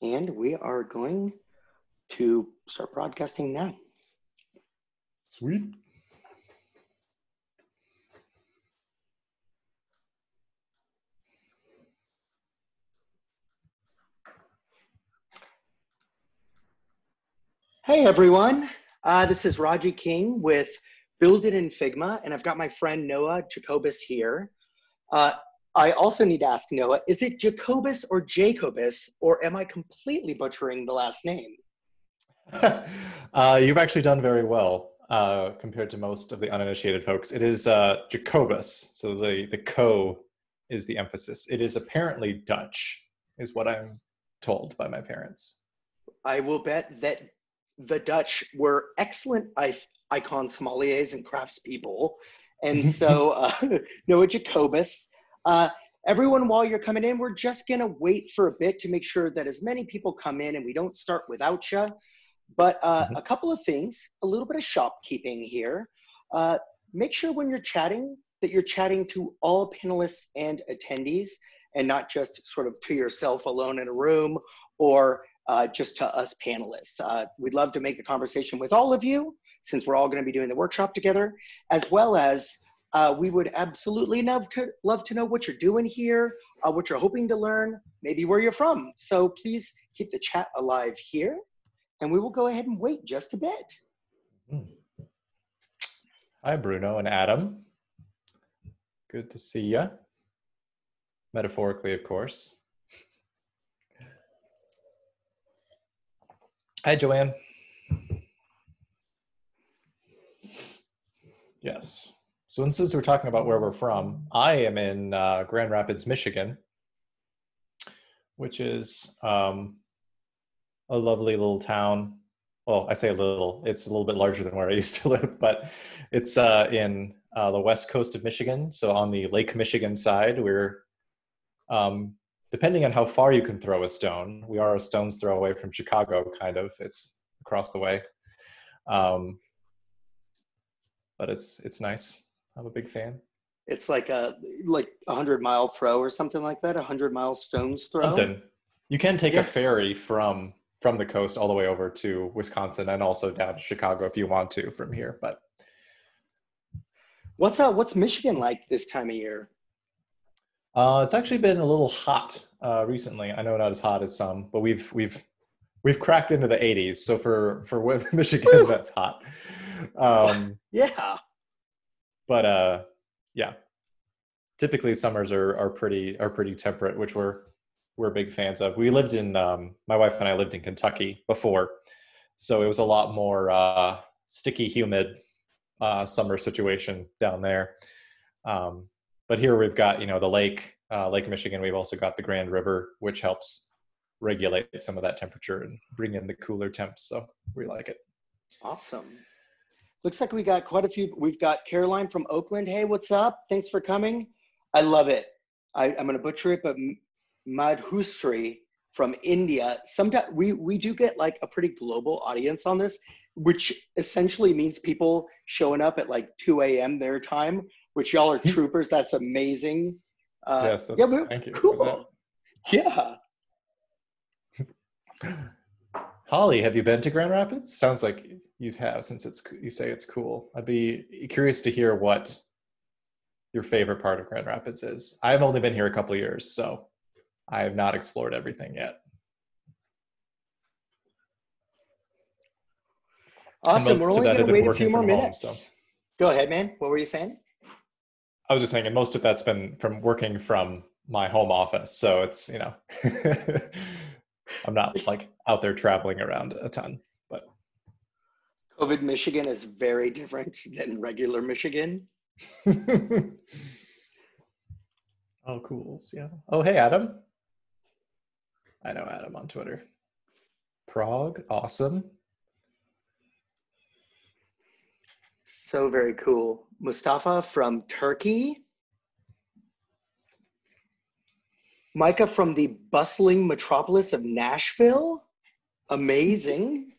And we are going to start broadcasting now. Sweet. Hey everyone, this is Raji King with Build It in Figma, and I've got my friend Noah Jacobus here. I also need to ask Noah, is it Jacobus or Jacobus, or am I completely butchering the last name? You've actually done very well compared to most of the uninitiated folks. It is Jacobus, so the co is the emphasis. It is apparently Dutch, is what I'm told by my parents. I will bet that the Dutch were excellent icon sommeliers and craftspeople. And so, Noah Jacobus, everyone, while you're coming in, we're just going to wait for a bit to make sure that as many people come in and we don't start without you. But a couple of things, a little bit of shopkeeping here. Make sure when you're chatting that you're chatting to all panelists and attendees and not just sort of to yourself alone in a room or just to us panelists. We'd love to make the conversation with all of you since we're all going to be doing the workshop together, as well as we would absolutely love to know what you're doing here, what you're hoping to learn, maybe where you're from. So please keep the chat alive here, and we will go ahead and wait just a bit. Hi, Bruno and Adam. Good to see you. Metaphorically, of course. Hi, Joanne. Yes. So since we're talking about where we're from, I am in Grand Rapids, Michigan, which is a lovely little town. Well, I say a little, it's a little bit larger than where I used to live, but it's in the west coast of Michigan. So on the Lake Michigan side, we're, depending on how far you can throw a stone, we are a stone's throw away from Chicago, kind of. It's across the way. But it's nice. I'm a big fan. It's like a 100-mile throw or something like that, 100-mile stone's throw. Something. You can take a ferry from the coast all the way over to Wisconsin and also down to Chicago if you want to from here. But what's Michigan like this time of year? It's actually been a little hot recently. I know not as hot as some, but we've cracked into the 80s. So for Michigan, Woo! That's hot. Yeah. But yeah, typically summers are pretty temperate, which we're big fans of. We lived in my wife and I lived in Kentucky before, so it was a lot more sticky, humid summer situation down there. But here we've got the Lake Michigan. We've also got the Grand River, which helps regulate some of that temperature and bring in the cooler temps. So we like it. Awesome. Looks like we got quite a few. We've got Caroline from Oakland. Hey, what's up? Thanks for coming. I love it. I'm going to butcher it, but Madhusri from India. Sometimes we do get like a pretty global audience on this, which essentially means people showing up at like 2 a.m. their time, which y'all are troopers. That's amazing. Yes, thank you. Cool. Yeah. Holly, have you been to Grand Rapids? Sounds like you have, since you say it's cool. I'd be curious to hear what your favorite part of Grand Rapids is. I've only been here a couple of years, so I have not explored everything yet. Awesome. We're only going to wait a few more minutes. Home, so. Go ahead, man. What were you saying? I was just saying, and most of that's been from working from my home office. So it's, I'm not like out there traveling around a ton, but. COVID Michigan is very different than regular Michigan. Oh, cool. Yeah. Oh, hey, Adam. I know Adam on Twitter. Prague, awesome. So very cool. Mustafa from Turkey. Micah from the bustling metropolis of Nashville. Amazing.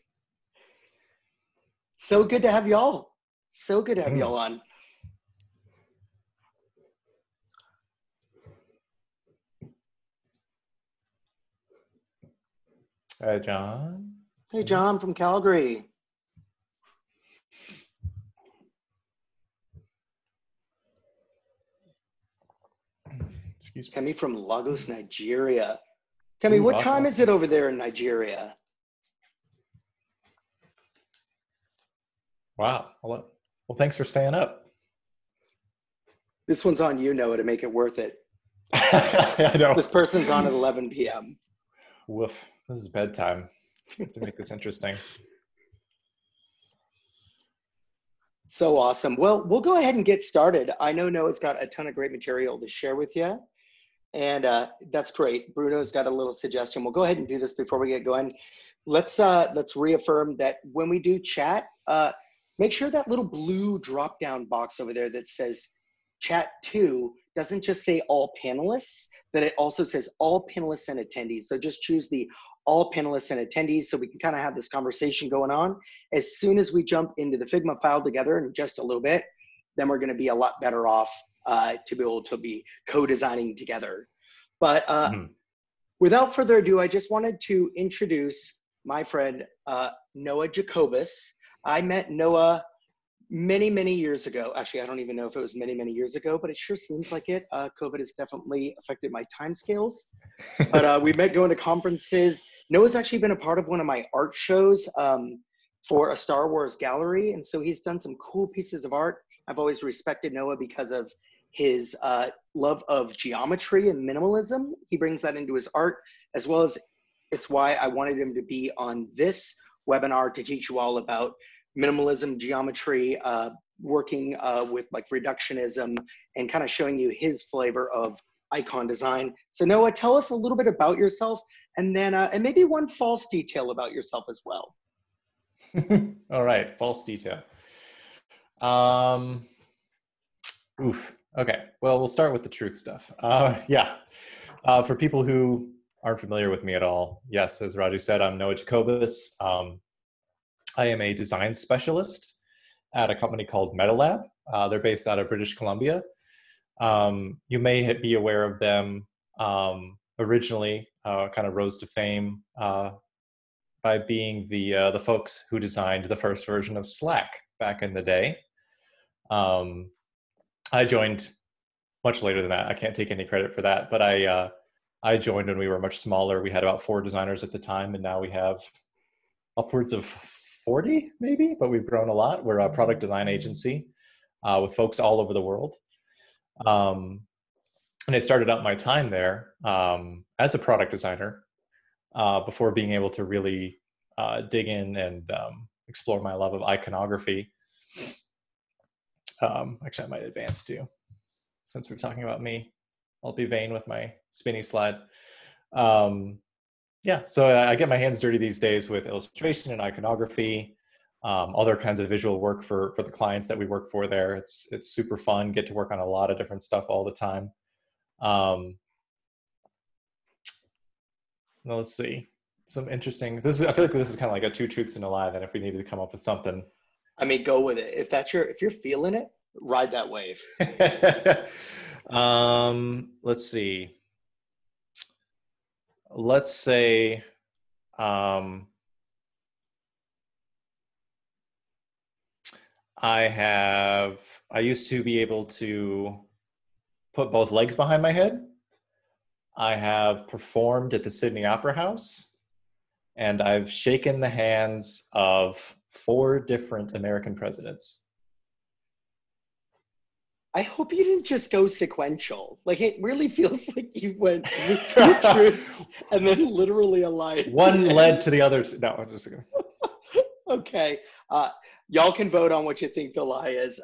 So good to have y'all. So good to have y'all on. Hi, John. Hey, John from Calgary. Excuse me. Kemi from Lagos, Nigeria. Kemi, Ooh, what awesome, time awesome. is it over there in Nigeria? Wow. Well, thanks for staying up. This one's on you, Noah, to make it worth it. I know. This person's on at 11 p.m. Woof. This is bedtime. To make this interesting. So awesome. Well, we'll go ahead and get started. I know Noah's got a ton of great material to share with you, and that's great. Bruno's got a little suggestion. We'll go ahead and do this before we get going. Let's reaffirm that when we do chat, make sure that little blue drop-down box over there that says chat to doesn't just say all panelists, that it also says all panelists and attendees. So just choose the all panelists and attendees so we can kind of have this conversation going on. As soon as we jump into the Figma file together in just a little bit, then we're going to be a lot better off to be able to be co-designing together. But without further ado, I just wanted to introduce my friend, Noah Jacobus. I met Noah many, many years ago. Actually, I don't even know if it was many, many years ago, but it sure seems like it. COVID has definitely affected my timescales. But we met going to conferences. Noah's actually been a part of one of my art shows for a Star Wars gallery. And so he's done some cool pieces of art. I've always respected Noah because of his love of geometry and minimalism. He brings that into his art, as well as it's why I wanted him to be on this webinar to teach you all about minimalism, geometry, working with like reductionism, and kind of showing you his flavor of icon design. So Noah, tell us a little bit about yourself, and then and maybe one false detail about yourself as well. All right, false detail. Okay, well, we'll start with the truth stuff. For people who aren't familiar with me at all, yes, as Raju said, I'm Noah Jacobus. I am a design specialist at a company called MetaLab. They're based out of British Columbia. You may be aware of them. Originally, kind of rose to fame by being the folks who designed the first version of Slack back in the day. I joined much later than that. I can't take any credit for that, but I joined when we were much smaller. We had about 4 designers at the time, and now we have upwards of 40 maybe, but we've grown a lot. We're a product design agency with folks all over the world. And I started out my time there as a product designer before being able to really dig in and explore my love of iconography. Actually, I might advance too, since we're talking about me. I'll be vain with my spinny slide. So I get my hands dirty these days with illustration and iconography, other kinds of visual work for the clients that we work for there. It's super fun, get to work on a lot of different stuff all the time. Now let's see. Some interesting, I feel like this is kind of like a 2 truths and a lie, then if we needed to come up with something. I mean, go with it. If you're feeling it, ride that wave. Let's see. Let's say, I used to be able to put both legs behind my head. I have performed at the Sydney Opera House, and I've shaken the hands of 4 different American presidents. I hope you didn't just go sequential. Like, it really feels like you went 2 truths and then literally a lie. One led to the other. No, I'm just kidding. Okay. Y'all can vote on what you think the lie is.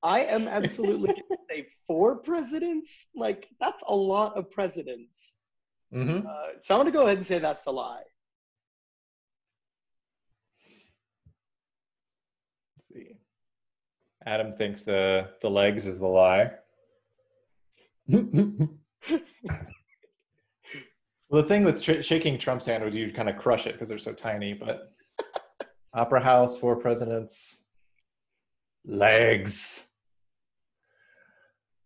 I am absolutely going to say 4 presidents. Like, that's a lot of presidents. Mm-hmm. So I'm going to go ahead and say that's the lie. Let's see. Adam thinks the legs is the lie. Well, the thing with shaking Trump's hand would you kind of crush it because they're so tiny, but Opera House, 4 presidents, legs.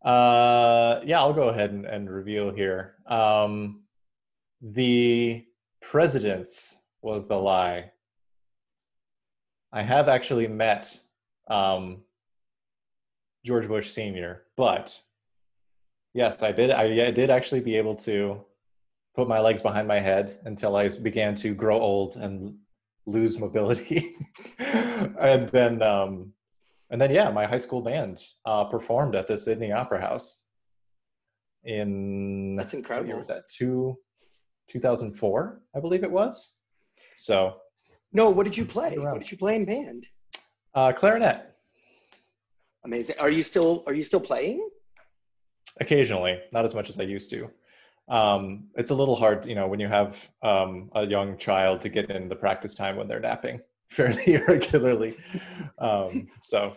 I'll go ahead and reveal here. The presidents was the lie. I have actually met George Bush Sr., but yes, I did actually be able to put my legs behind my head until I began to grow old and lose mobility. And then, yeah, my high school band performed at the Sydney Opera House in, That's what incredible. year was that? 2004, I believe it was. So. No, what did you play? What did you play in band? Clarinet. Amazing. Are you still playing? Occasionally, not as much as I used to. It's a little hard, when you have a young child to get in the practice time when they're napping fairly regularly. So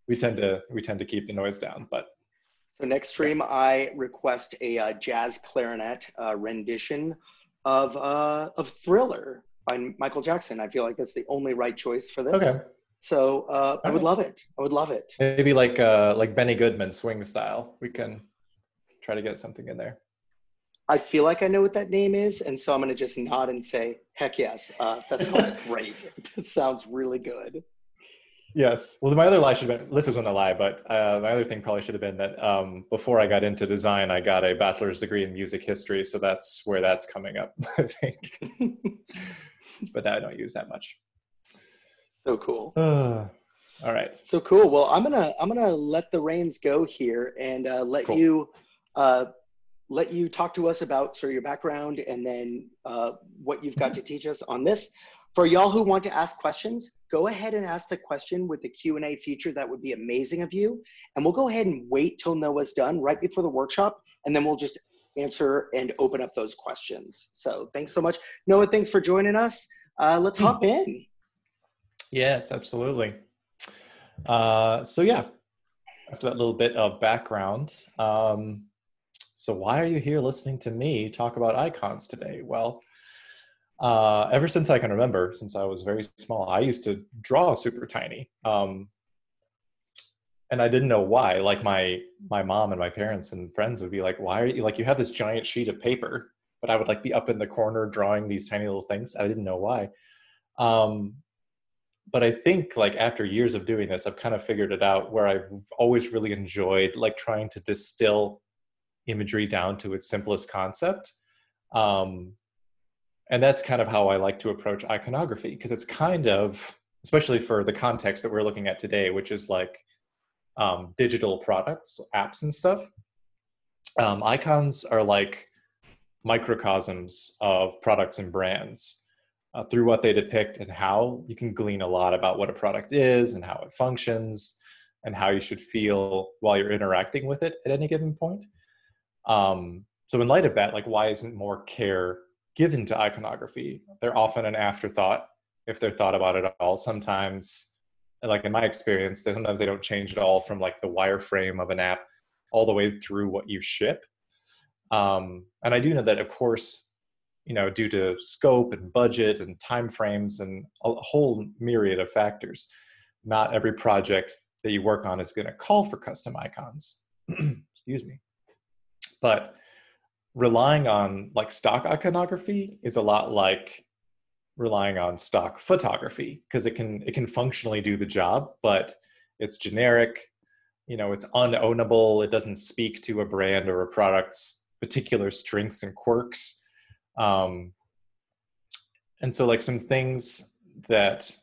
we tend to keep the noise down. But so next stream, yeah. I request a jazz clarinet rendition of Thriller by Michael Jackson. I feel like that's the only right choice for this. Okay. So I would love it. I would love it. Maybe like Benny Goodman swing style. We can try to get something in there. I feel like I know what that name is, and so I'm going to just nod and say, heck yes. That sounds great. That sounds really good. Yes. Well, my other lie should have been, this isn't a lie, but my other thing probably should have been that before I got into design, I got a bachelor's degree in music history. So that's where that's coming up, I think. But I don't use that much. So cool. All right. So cool. Well, I'm gonna let the reins go here and let you talk to us about sort of your background and then what you've got to teach us on this. For y'all who want to ask questions, go ahead and ask the question with the Q&A feature. That would be amazing of you. And we'll go ahead and wait till Noah's done right before the workshop, and then we'll just answer and open up those questions. So thanks so much. Noah, thanks for joining us. Let's hop in. Yes, absolutely. So yeah, after that little bit of background, so why are you here listening to me talk about icons today? Well, ever since I can remember, since I was very small, I used to draw super tiny. And I didn't know why. Like my mom and my parents and friends would be like, why are you, like, you have this giant sheet of paper, but I would like be up in the corner drawing these tiny little things. I didn't know why. But I think like after years of doing this, I've kind of figured it out where I've always really enjoyed like trying to distill imagery down to its simplest concept. And that's kind of how I like to approach iconography, because it's kind of, especially for the context that we're looking at today, which is like digital products, apps and stuff. Icons are like microcosms of products and brands. Through what they depict and how, you can glean a lot about what a product is and how it functions and how you should feel while you're interacting with it at any given point. So in light of that, like, why isn't more care given to iconography? They're often an afterthought if they're thought about at all. Sometimes, like in my experience, sometimes they don't change at all from like the wireframe of an app all the way through what you ship. And I do know that, of course, due to scope and budget and timeframes and a whole myriad of factors, not every project that you work on is going to call for custom icons. Excuse me. But relying on like stock iconography is a lot like relying on stock photography, because it can functionally do the job, but it's generic, it's unownable. It doesn't speak to a brand or a product's particular strengths and quirks. And so like some things that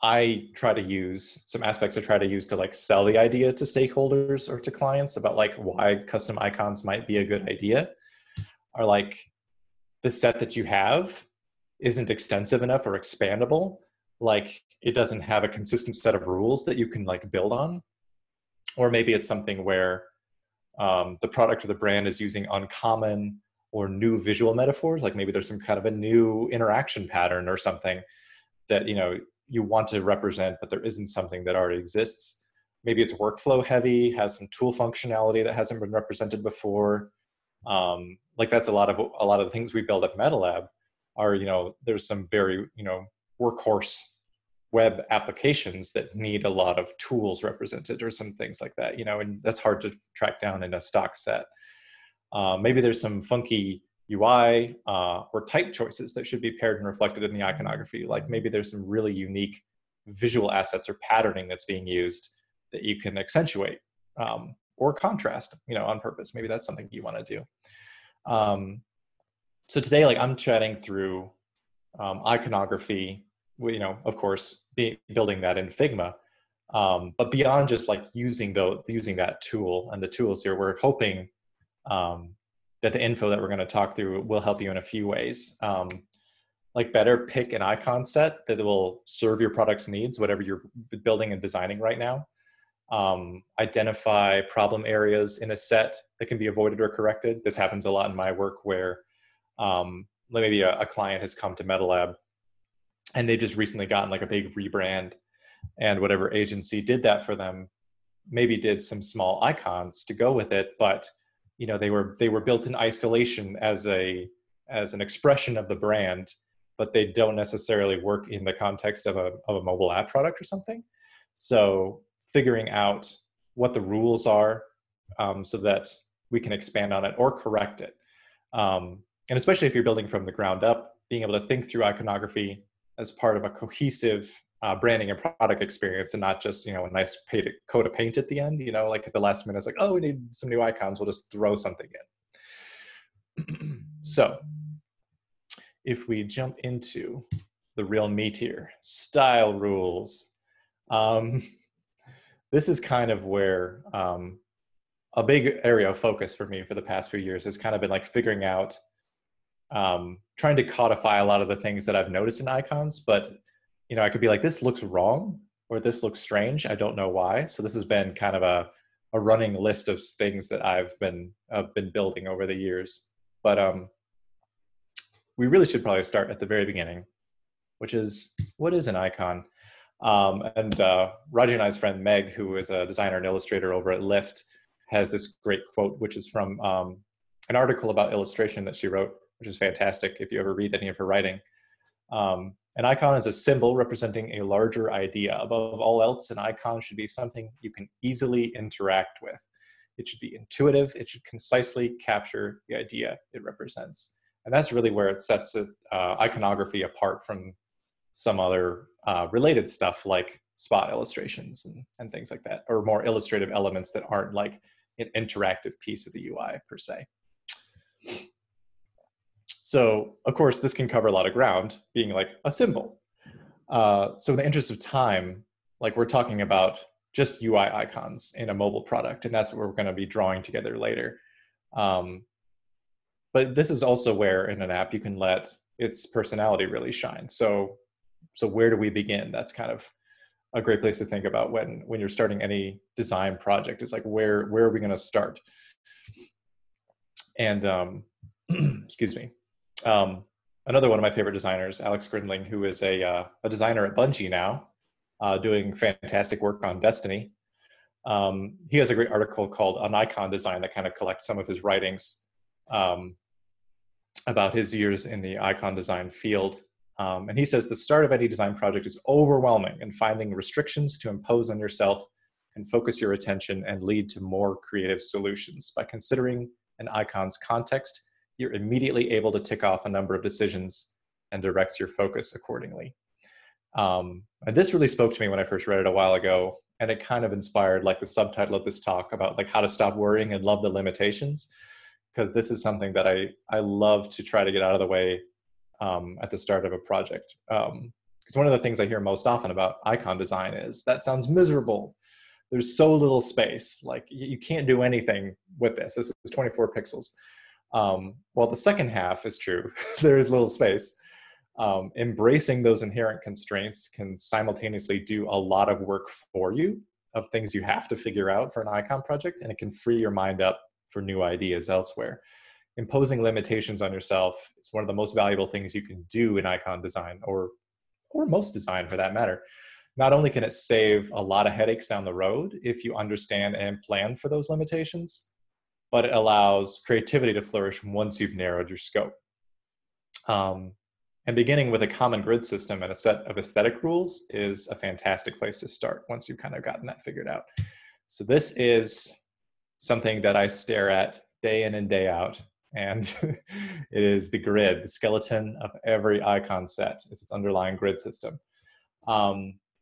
I try to use, some aspects I try to use to like sell the idea to stakeholders or to clients about like why custom icons might be a good idea, are like the set that you have isn't extensive enough or expandable. Like it doesn't have a consistent set of rules that you can like build on. Or maybe it's something where the product or the brand is using uncommon or new visual metaphors. Like maybe there's some kind of a new interaction pattern or something that, you want to represent, but there isn't something that already exists. Maybe it's workflow heavy, has some tool functionality that hasn't been represented before. Like that's a lot of the things we build at MetaLab are, there's some very, workhorse web applications that need a lot of tools represented or some things like that, and that's hard to track down in a stock set. Maybe there's some funky UI or type choices that should be paired and reflected in the iconography. Like maybe there's some really unique visual assets or patterning that's being used that you can accentuate or contrast, on purpose. Maybe that's something you want to do. So today, like I'm chatting through iconography, of course, building that in Figma. But beyond just like using that tool and the tools here, we're hoping that the info that we're going to talk through will help you in a few ways. Like better pick an icon set that will serve your product's needs, whatever you're building and designing right now. Identify problem areas in a set that can be avoided or corrected. This happens a lot in my work where maybe a client has come to Metal Lab and they've just recently gotten like a big rebrand, and whatever agency did that for them maybe did some small icons to go with it, but they were built in isolation as an expression of the brand, but they don't necessarily work in the context of a mobile app product or something. So figuring out what the rules are so that we can expand on it or correct it. And especially if you're building from the ground up, being able to think through iconography as part of a cohesive branding and product experience, and not just a nice coat of paint at the end. Like at the last minute, it's like, oh, we need some new icons. We'll just throw something in. So if we jump into the real meat here, style rules. This is kind of where a big area of focus for me for the past few years has kind of been like figuring out, trying to codify a lot of the things that I've noticed in icons, but I could be like, this looks wrong or this looks strange. I don't know why. So this has been kind of a running list of things that I've been building over the years. But we really should probably start at the very beginning, which is, what is an icon? And Raji and I's friend Meg, who is a designer and illustrator over at Lyft, has this great quote, which is from an article about illustration that she wrote, which is fantastic if you ever read any of her writing. An icon is a symbol representing a larger idea. Above all else, an icon should be something you can easily interact with. It should be intuitive. It should concisely capture the idea it represents. And that's really where it sets iconography apart from some other related stuff like spot illustrations and things like that, or more illustrative elements that aren't like an interactive piece of the UI per se. So, of course, this can cover a lot of ground, being like a symbol. So in the interest of time, like we're talking about just UI icons in a mobile product, and that's what we're going to be drawing together later. But this is also where in an app you can let its personality really shine. So where do we begin? That's kind of a great place to think about when you're starting any design project. Is like, where are we going to start? And excuse me. Another one of my favorite designers, Alex Griddling, who is a designer at Bungie now, doing fantastic work on Destiny. He has a great article called On Icon Design that kind of collects some of his writings about his years in the icon design field. And he says the start of any design project is overwhelming, and finding restrictions to impose on yourself can focus your attention and lead to more creative solutions. By considering an icon's context, you're immediately able to tick off a number of decisions and direct your focus accordingly. And this really spoke to me when I first read it a while ago, and it kind of inspired like the subtitle of this talk about like how to stop worrying and love the limitations, because this is something that I love to try to get out of the way at the start of a project. Because one of the things I hear most often about icon design is, that sounds miserable. There's so little space. Like you can't do anything with this. This is 24 pixels. Well, the second half is true. There is little space. Embracing those inherent constraints can simultaneously do a lot of work for you of things you have to figure out for an icon project, and it can free your mind up for new ideas elsewhere. Imposing limitations on yourself is one of the most valuable things you can do in icon design, or most design for that matter. Not only can it save a lot of headaches down the road if you understand and plan for those limitations, but it allows creativity to flourish once you've narrowed your scope. And beginning with a common grid system and a set of aesthetic rules is a fantastic place to start once you've kind of gotten that figured out. So this is something that I stare at day in and day out and it is the grid. The skeleton of every icon set is its underlying grid system.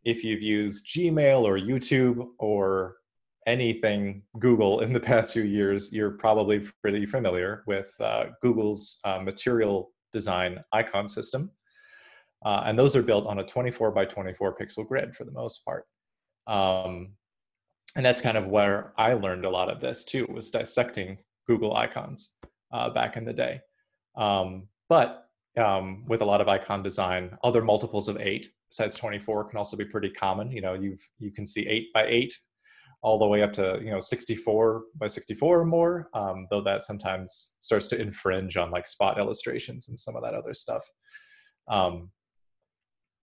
If you've used Gmail or YouTube or anything Google in the past few years, you're probably pretty familiar with Google's material design icon system. And those are built on a 24 by 24 pixel grid for the most part. And that's kind of where I learned a lot of this too, was dissecting Google icons back in the day. But with a lot of icon design, other multiples of 8 besides 24 can also be pretty common. You know, you can see 8 by 8 all the way up to 64 by 64 or more, though that sometimes starts to infringe on like spot illustrations and some of that other stuff.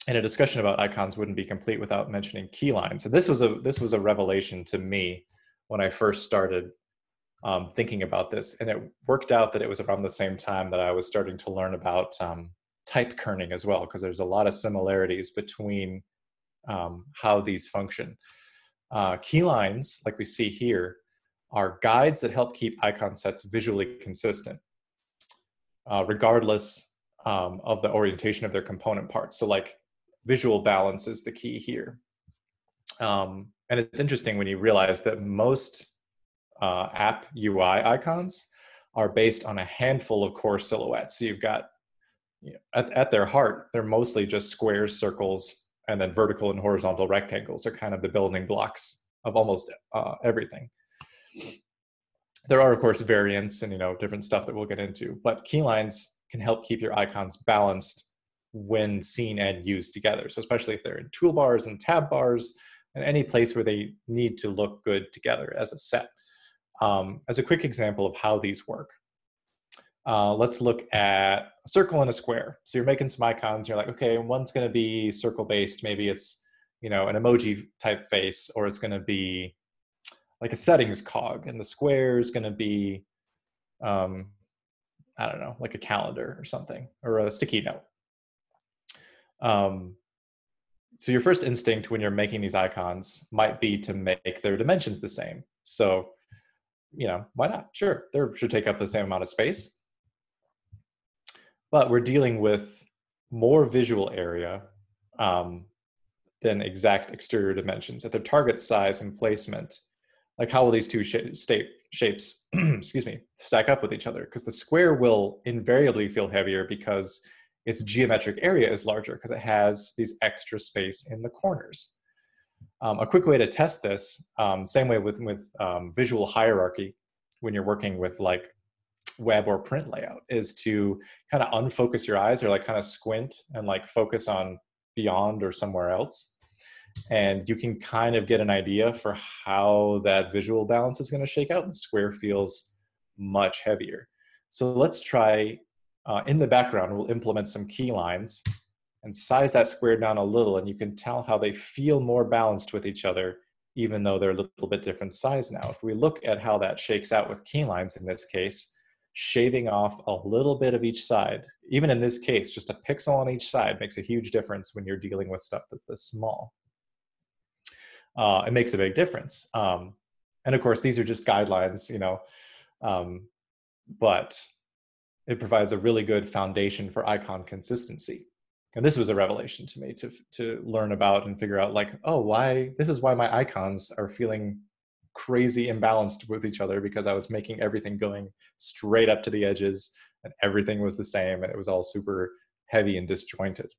And a discussion about icons wouldn't be complete without mentioning keylines. And this was a revelation to me when I first started thinking about this. And it worked out that it was around the same time that I was starting to learn about type kerning as well, because there's a lot of similarities between how these function. Keylines, like we see here, are guides that help keep icon sets visually consistent, regardless of the orientation of their component parts. So like visual balance is the key here. And it's interesting when you realize that most app UI icons are based on a handful of core silhouettes. So you've got, at their heart, they're mostly just squares, circles, and then vertical and horizontal rectangles are kind of the building blocks of almost everything. There are, of course, variants and different stuff that we'll get into, but keylines can help keep your icons balanced when seen and used together. So especially if they're in toolbars and tab bars and any place where they need to look good together as a set. As a quick example of how these work, let's look at a circle and a square. So you're making some icons. You're like, okay, one's going to be circle based. Maybe it's an emoji type face, or it's going to be like a settings cog, and the square is going to be I don't know, like a calendar or something, or a sticky note. So your first instinct when you're making these icons might be to make their dimensions the same. So, why not? Sure, they should take up the same amount of space. But we're dealing with more visual area than exact exterior dimensions. At their target size and placement, like how will these two shapes excuse me, stack up with each other? Because the square will invariably feel heavier because its geometric area is larger, because it has these extra space in the corners. A quick way to test this, same way with visual hierarchy when you're working with like web or print layout, is to kind of unfocus your eyes, or like kind of squint and like focus on beyond or somewhere else. And you can kind of get an idea for how that visual balance is going to shake out, and the square feels much heavier. So let's try, in the background, we'll implement some key lines and size that square down a little, and you can tell how they feel more balanced with each other, even though they're a little bit different size now. If we look at how that shakes out with key lines in this case, shaving off a little bit of each side, even in this case, just a pixel on each side makes a huge difference when you're dealing with stuff that's this small. It makes a big difference. And of course, these are just guidelines, but it provides a really good foundation for icon consistency. And this was a revelation to me to learn about and figure out, like, oh, this is why my icons are feeling crazy imbalanced with each other, because I was making everything going straight up to the edges and everything was the same, and it was all super heavy and disjointed.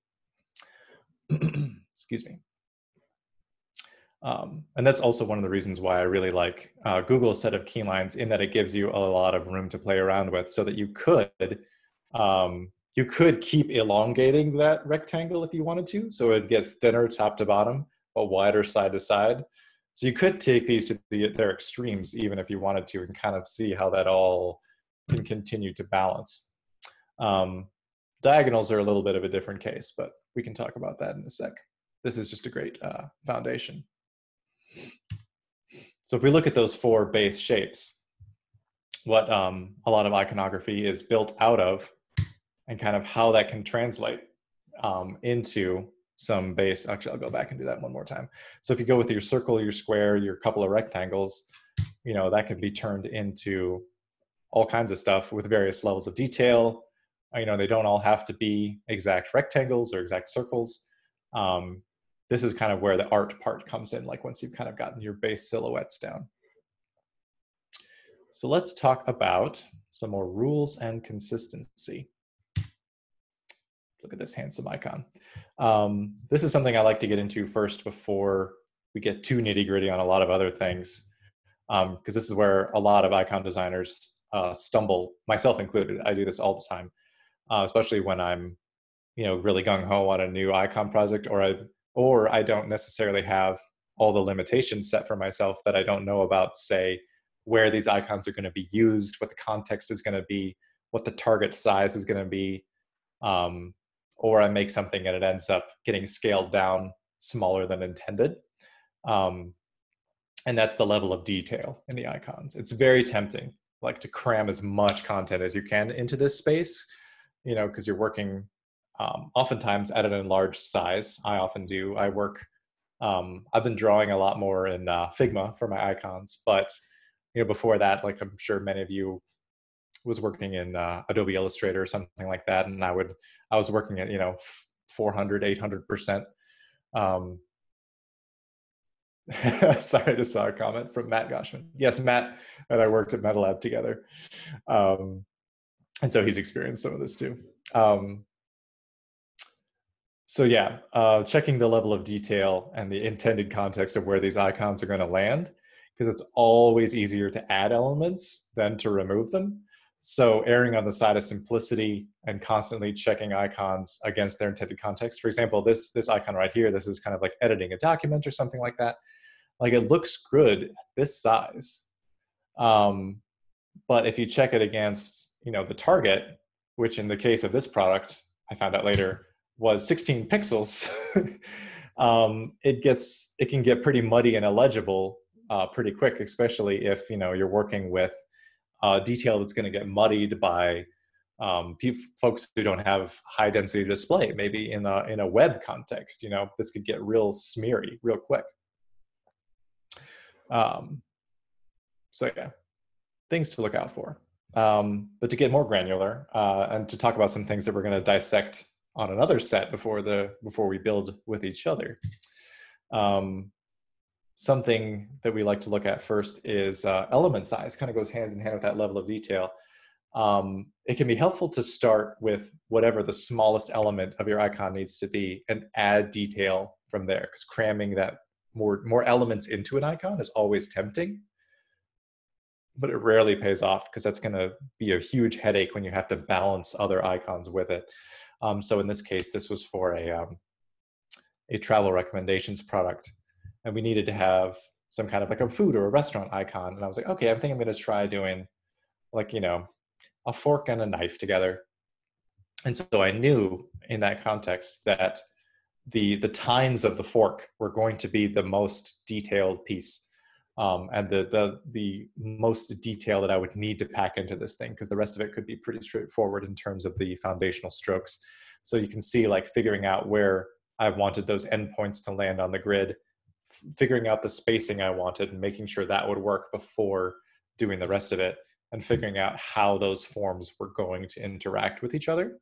Excuse me. And that's also one of the reasons why I really like Google's set of keylines, in that it gives you a lot of room to play around with, so that you could keep elongating that rectangle if you wanted to, so it'd get thinner top to bottom, but wider side to side. So you could take these to their extremes, even if you wanted to, and kind of see how that all can continue to balance. Diagonals are a little bit of a different case, but we can talk about that in a sec. This is just a great foundation. So if we look at those 4 base shapes, what a lot of iconography is built out of, and kind of how that can translate into some base. Actually, I'll go back and do that one more time. So if you go with your circle, your square, your couple of rectangles, that can be turned into all kinds of stuff with various levels of detail. They don't all have to be exact rectangles or exact circles. This is kind of where the art part comes in, like once you've kind of gotten your base silhouettes down. So let's talk about some more rules and consistency. Look at this handsome icon. This is something I like to get into first before we get too nitty-gritty on a lot of other things, because this is where a lot of icon designers stumble, myself included. I do this all the time, especially when I'm, really gung-ho on a new icon project, or I don't necessarily have all the limitations set for myself that I don't know about, say, where these icons are going to be used, what the context is going to be, what the target size is going to be, or I make something and it ends up getting scaled down smaller than intended. And that's the level of detail in the icons. It's very tempting, like to cram as much content as you can into this space, because you're working oftentimes at an enlarged size. I often do. I've been drawing a lot more in Figma for my icons, but before that, like I'm sure many of you was working in Adobe Illustrator or something like that, and I was working at 400, 800%. Sorry, I just saw a comment from Matt Goshman. Yes, Matt and I worked at MetaLab together, and so he's experienced some of this too. So yeah, checking the level of detail and the intended context of where these icons are going to land, because it's always easier to add elements than to remove them. So erring on the side of simplicity and constantly checking icons against their intended context. For example, this icon right here, this is kind of like editing a document or something like that. Like it looks good at this size. But if you check it against, the target, which in the case of this product, I found out later, was 16 pixels, it can get pretty muddy and illegible pretty quick, especially if you're working with detail that's going to get muddied by folks who don't have high density display. Maybe in a web context, this could get real smeary real quick. So yeah, things to look out for. But to get more granular and to talk about some things that we're going to dissect on another set before we build with each other. Something that we like to look at first is element size. Kind of goes hand in hand with that level of detail. It can be helpful to start with whatever the smallest element of your icon needs to be and add detail from there, because cramming that more elements into an icon is always tempting, but it rarely pays off, because that's going to be a huge headache when you have to balance other icons with it. So in this case, this was for a travel recommendations product, and we needed to have some kind of like a food or a restaurant icon. And I was like, okay, I think I'm going to try doing like, a fork and a knife together. And so I knew in that context that the tines of the fork were going to be the most detailed piece, and the most detail that I would need to pack into this thing, because the rest of it could be pretty straightforward in terms of the foundational strokes. So you can see, like, figuring out where I wanted those endpoints to land on the grid, figuring out the spacing I wanted and making sure that would work before doing the rest of it, and figuring out how those forms were going to interact with each other.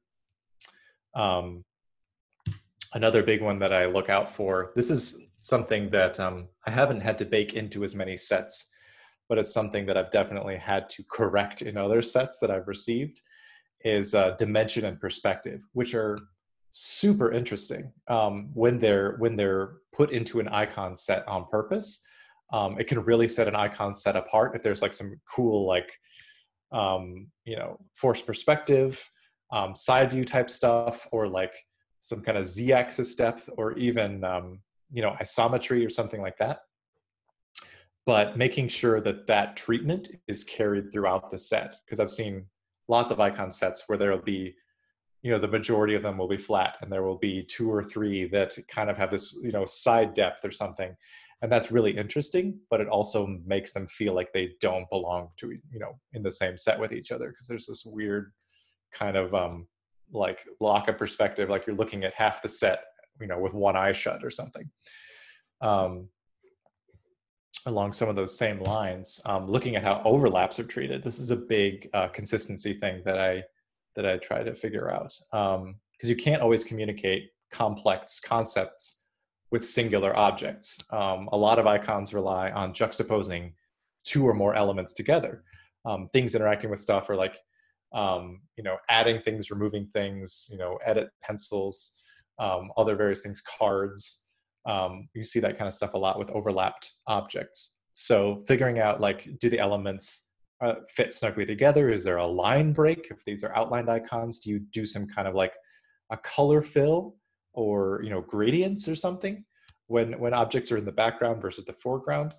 Another big one that I look out for, this is something that I haven't had to bake into as many sets, but it's something that I've definitely had to correct in other sets that I've received, is dimension and perspective, which are super interesting when they're put into an icon set on purpose. It can really set an icon set apart if there's like some cool, like, forced perspective, side view type stuff, or like some kind of z-axis depth, or even isometry or something like that. But making sure that that treatment is carried throughout the set, because I've seen lots of icon sets where there will be, the majority of them will be flat, and there will be 2 or 3 that kind of have this, side depth or something. And that's really interesting, but it also makes them feel like they don't belong to, in the same set with each other, because there's this weird kind of like lock of perspective, like you're looking at half the set, with one eye shut or something. along some of those same lines, looking at how overlaps are treated. This is a big consistency thing that I try to figure out, because you can't always communicate complex concepts with singular objects. A lot of icons rely on juxtaposing two or more elements together. Things interacting with stuff are like, adding things, removing things, edit pencils, other various things, cards. You see that kind of stuff a lot with overlapped objects. So figuring out, like, do the elements fit snugly together? Is there a line break? If these are outlined icons, do you do some kind of like a color fill or gradients or something when objects are in the background versus the foreground?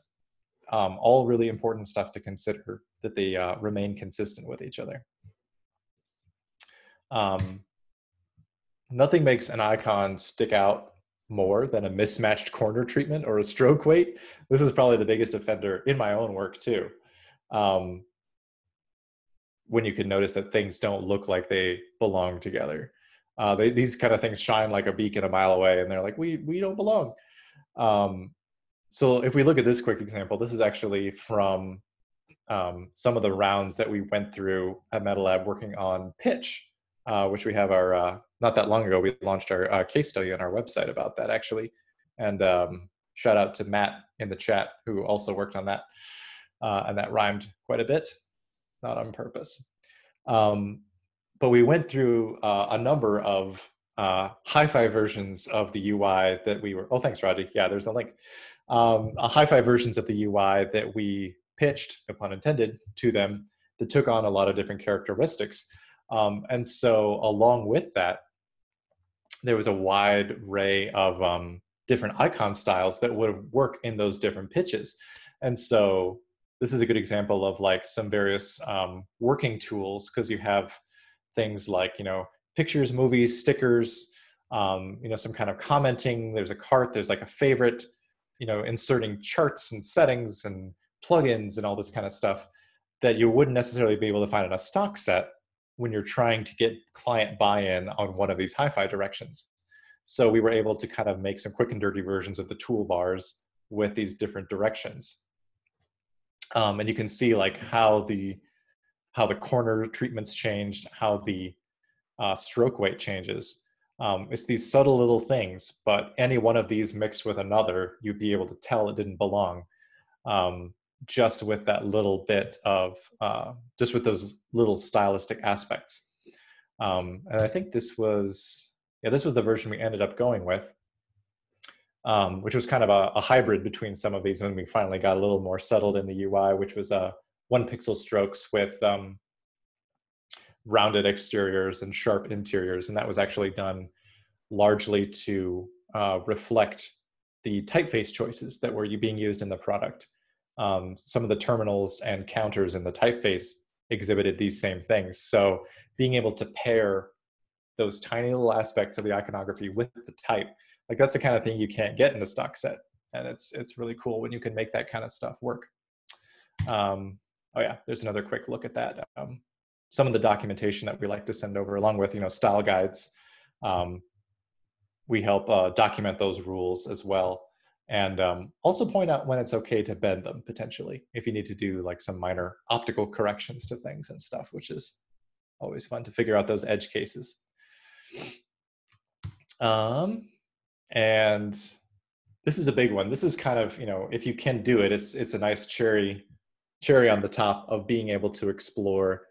All really important stuff to consider, that they remain consistent with each other. Nothing makes an icon stick out more than a mismatched corner treatment or a stroke weight. This is probably the biggest offender in my own work too. When you can notice that things don't look like they belong together. These kind of things shine like a beacon a mile away, and they're like, we don't belong. So if we look at this quick example, this is actually from some of the rounds that we went through at MetaLab working on pitch, which we have our, not that long ago, we launched our case study on our website about that actually. And shout out to Matt in the chat who also worked on that. And that rhymed quite a bit, not on purpose. But we went through a number of hi-fi versions of the UI that we were, oh, thanks, Raji. Yeah, there's a link. Hi-fi versions of the UI that we pitched, no pun intended, to them that took on a lot of different characteristics. And so along with that, there was a wide array of different icon styles that would work in those different pitches. And so this is a good example of like some various working tools, because you have things like, pictures, movies, stickers, some kind of commenting, there's a cart, there's like a favorite, inserting charts and settings and plugins and all this kind of stuff that you wouldn't necessarily be able to find in a stock set when you're trying to get client buy-in on one of these hi-fi directions. So we were able to kind of make some quick and dirty versions of the toolbars with these different directions. And you can see like how the corner treatments changed, how the stroke weight changes. It's these subtle little things, but any one of these mixed with another, you'd be able to tell it didn't belong. Just with that little bit of, just with those little stylistic aspects. And I think this was the version we ended up going with, which was kind of a hybrid between some of these when we finally got a little more settled in the UI, which was 1 pixel strokes with rounded exteriors and sharp interiors. And that was actually done largely to reflect the typeface choices that were being used in the product. Some of the terminals and counters in the typeface exhibited these same things. So being able to pair those tiny little aspects of the iconography with the type, like that's the kind of thing you can't get in a stock set. And it's really cool when you can make that kind of stuff work. Oh yeah, there's another quick look at that. Some of the documentation that we like to send over along with, style guides. We help document those rules as well. And also point out when it's okay to bend them, potentially, if you need to do like some minor optical corrections to things and stuff, which is always fun to figure out those edge cases. And this is a big one. This is kind of, if you can do it, it's a nice cherry on the top of being able to explore,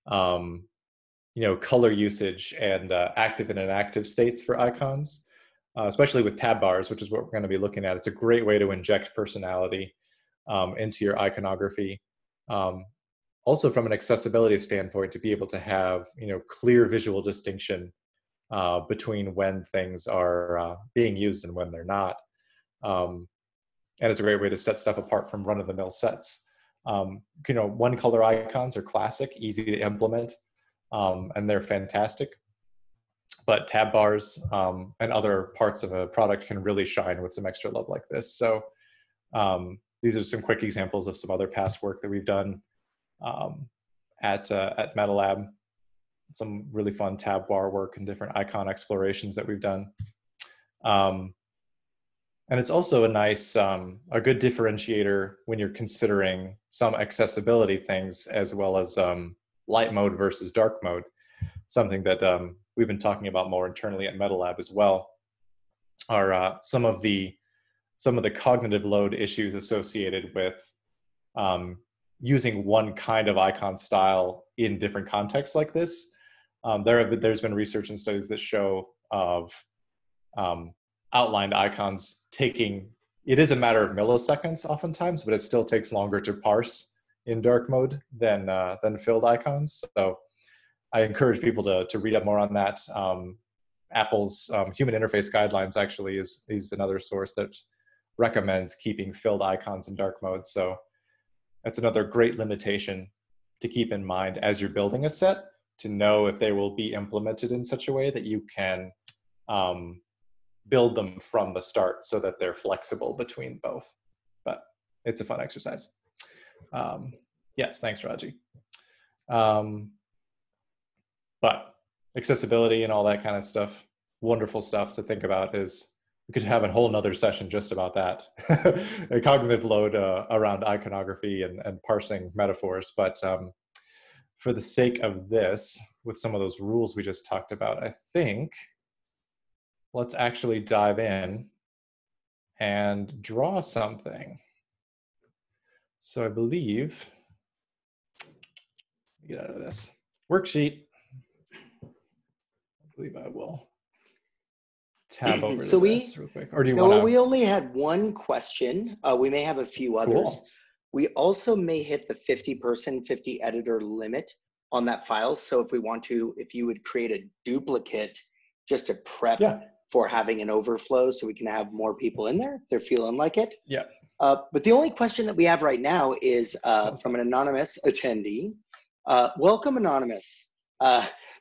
color usage and active and inactive states for icons. Especially with tab bars, which is what we're going to be looking at. It's a great way to inject personality into your iconography. Also from an accessibility standpoint, to be able to have clear visual distinction between when things are being used and when they're not. And it's a great way to set stuff apart from run-of-the-mill sets. One color icons are classic, easy to implement, and they're fantastic. But tab bars and other parts of a product can really shine with some extra love like this. So these are some quick examples of some other past work that we've done at MetaLab. Some really fun tab bar work and different icon explorations that we've done. And it's also a nice, a good differentiator when you're considering some accessibility things, as well as light mode versus dark mode, something that we've been talking about more internally at Metal Lab as well, are some of the cognitive load issues associated with using one kind of icon style in different contexts like this. There's been research and studies that show of outlined icons taking, it is a matter of milliseconds oftentimes, but it still takes longer to parse in dark mode than filled icons. So I encourage people to read up more on that. Apple's human interface guidelines actually is another source that recommends keeping filled icons in dark mode. So that's another great limitation to keep in mind as you're building a set, to know if they will be implemented in such a way that you can build them from the start so that they're flexible between both. But it's a fun exercise. Yes, thanks, Raji. But accessibility and all that kind of stuff, wonderful stuff to think about. Is we could have a whole nother session just about that. A cognitive load around iconography and parsing metaphors. But for the sake of this, with some of those rules we just talked about, I think let's actually dive in and draw something. So I believe, get out of this worksheet. I believe I will tab over to this real quick. Or do you want to? We only had one question. We may have a few others. Cool. We also may hit the 50-person, 50 editor limit on that file. So if we want to, if you would create a duplicate just to prep for having an overflow so we can have more people in there if they're feeling like it. Yeah. But the only question that we have right now is from an anonymous attendee. Welcome, Anonymous.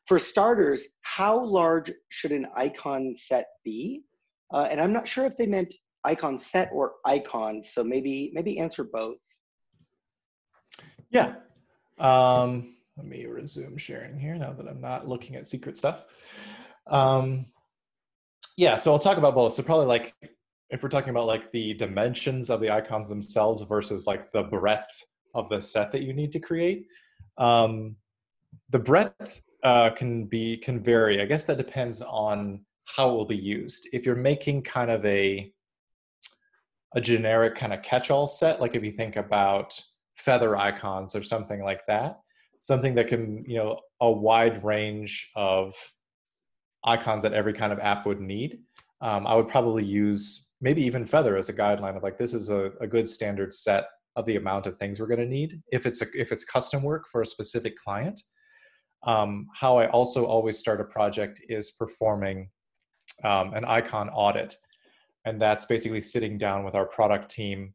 For starters, how large should an icon set be? And I'm not sure if they meant icon set or icons, so maybe answer both. Yeah. Let me resume sharing here now that I'm not looking at secret stuff. Yeah, so I'll talk about both. So probably like, if we're talking about like the dimensions of the icons themselves versus like the breadth of the set that you need to create, the breadth can vary. I guess that depends on how it will be used. If you're making kind of a generic kind of catch-all set, like if you think about feather icons or something like that, something that can, a wide range of icons that every kind of app would need, I would probably use maybe even feather as a guideline of like, this is a good standard set of the amount of things we're going to need if it's custom work for a specific client. How I also always start a project is performing an icon audit. And that's basically sitting down with our product team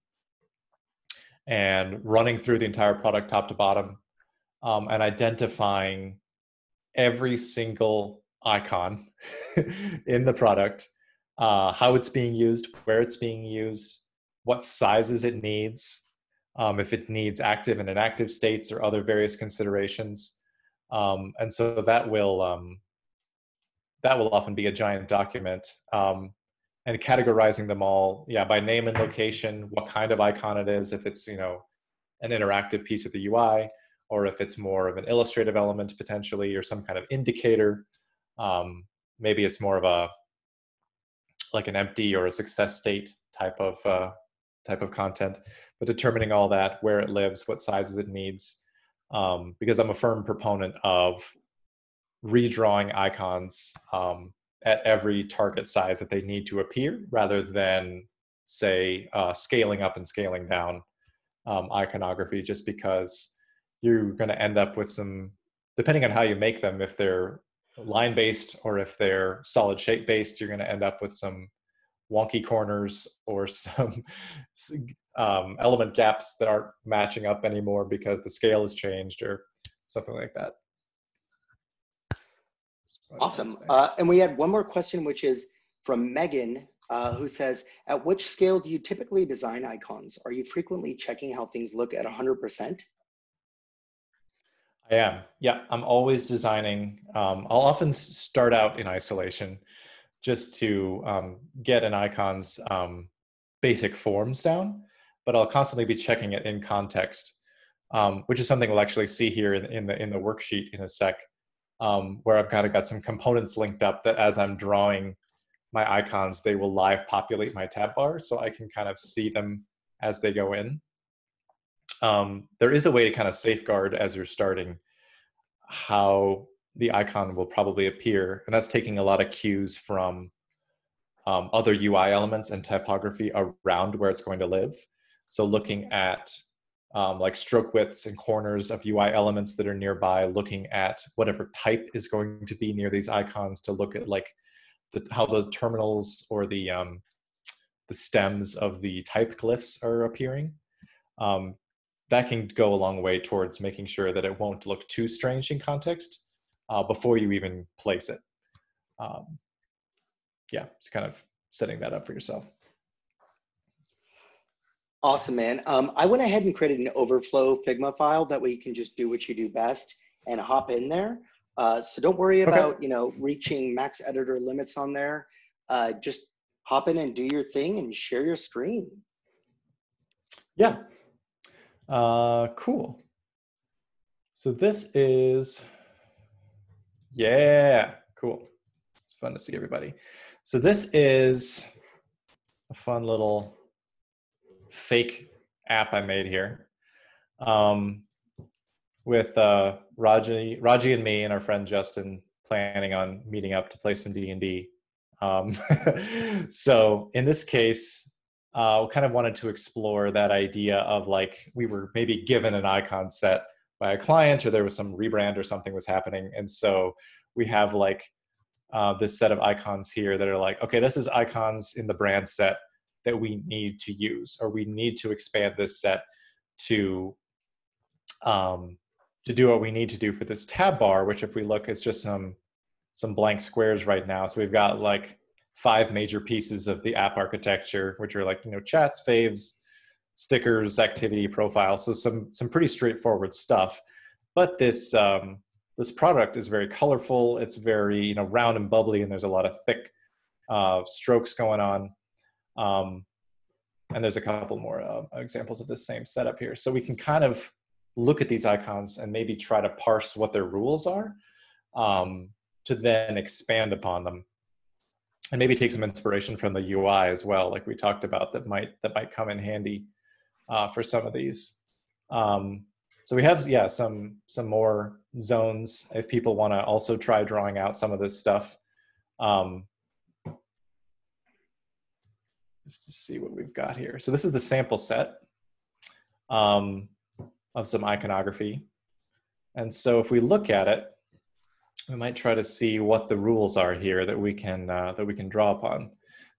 and running through the entire product top to bottom, and identifying every single icon in the product, how it's being used, where it's being used, what sizes it needs, if it needs active and inactive states or other various considerations. And so that will often be a giant document, and categorizing them all, by name and location, what kind of icon it is, if it's, an interactive piece of the UI, or if it's more of an illustrative element potentially, or some kind of indicator. Maybe it's more of like an empty or a success state type of content, but determining all that, where it lives, what sizes it needs, because I'm a firm proponent of redrawing icons at every target size that they need to appear, rather than say scaling up and scaling down iconography, just because you're going to end up with some, depending on how you make them, if they're line based or if they're solid shape based, you're going to end up with some wonky corners or some element gaps that aren't matching up anymore because the scale has changed or something like that. Awesome. And we had one more question, which is from Megan, who says, at which scale do you typically design icons? Are you frequently checking how things look at 100%? I am. Yeah, I'm always designing. I'll often start out in isolation just to get an icon's basic forms down, but I'll constantly be checking it in context, which is something we'll actually see here in the worksheet in a sec, where I've kind of got some components linked up that as I'm drawing my icons, they will live populate my tab bar, so I can kind of see them as they go in. There is a way to kind of safeguard as you're starting how the icon will probably appear, and that's taking a lot of cues from other UI elements and typography around where it's going to live. So looking at like stroke widths and corners of UI elements that are nearby, looking at whatever type is going to be near these icons to look at like how the terminals or the stems of the type glyphs are appearing. That can go a long way towards making sure that it won't look too strange in context before you even place it. Yeah, it's kind of setting that up for yourself. Awesome, man. I went ahead and created an overflow Figma file. That way you can just do what you do best and hop in there. So don't worry about, reaching max editor limits on there. Just hop in and do your thing and share your screen. Yeah. Cool. So this is, yeah, cool. It's fun to see everybody. So this is a fun little fake app I made here with Raji and me and our friend Justin planning on meeting up to play some D&D. So in this case, we kind of wanted to explore that idea of like we were maybe given an icon set by a client, or there was some rebrand or something was happening. And so we have like this set of icons here that are like, okay, this is icons in the brand set that we need to use, or we need to expand this set to do what we need to do for this tab bar, which if we look, it's just some blank squares right now. So we've got like 5 major pieces of the app architecture, which are like, chats, faves, stickers, activity, profile. So some pretty straightforward stuff. But this product is very colorful. It's very, round and bubbly, and there's a lot of thick strokes going on. And there's a couple more examples of this same setup here. So we can kind of look at these icons and maybe try to parse what their rules are to then expand upon them. And maybe take some inspiration from the UI as well, like we talked about, that might come in handy for some of these. So we have, some more zones if people want to also try drawing out some of this stuff. Just to see what we've got here. So this is the sample set of some iconography. And so if we look at it, we might try to see what the rules are here that we can draw upon.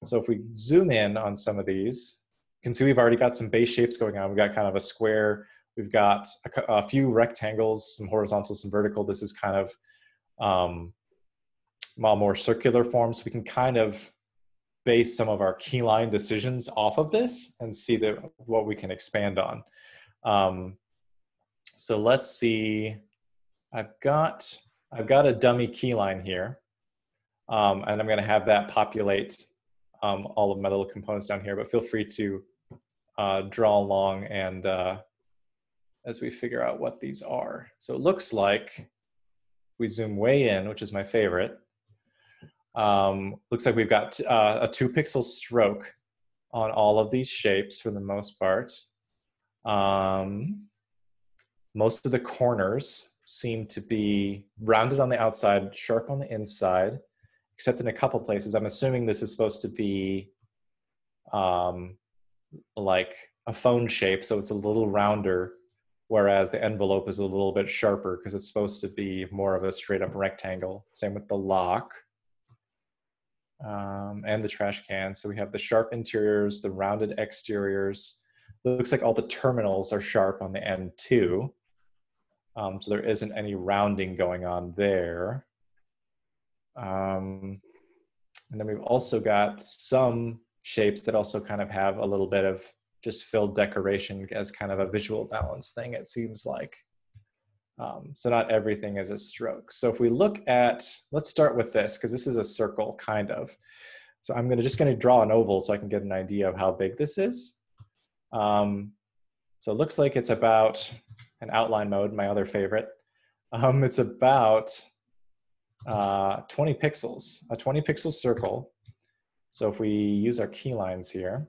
So if we zoom in on some of these, you can see we've already got some base shapes going on. We've got kind of a square. We've got a few rectangles, some horizontal, some vertical. This is kind of more circular forms. We can kind of base some of our keyline decisions off of this and see what we can expand on. So let's see. I've got a dummy keyline here, and I'm going to have that populate all of my little components down here. But feel free to draw along and as we figure out what these are. So it looks like we zoom way in, which is my favorite. Looks like we've got a 2-pixel stroke on all of these shapes for the most part. Most of the corners seem to be rounded on the outside, sharp on the inside, except in a couple places. I'm assuming this is supposed to be like a phone shape, so it's a little rounder, whereas the envelope is a little bit sharper because it's supposed to be more of a straight up rectangle. Same with the lock. And the trash can. So we have the sharp interiors, the rounded exteriors. It looks like all the terminals are sharp on the end too. So there isn't any rounding going on there. And then we've also got some shapes that also kind of have a little bit of just filled decoration as kind of a visual balance thing, it seems like. So not everything is a stroke. So if we look at, let's start with this, because this is a circle, kind of. So I'm just gonna draw an oval so I can get an idea of how big this is. So it looks like it's about, in outline mode, my other favorite, it's about 20 pixels, a 20 pixel circle. So if we use our key lines here,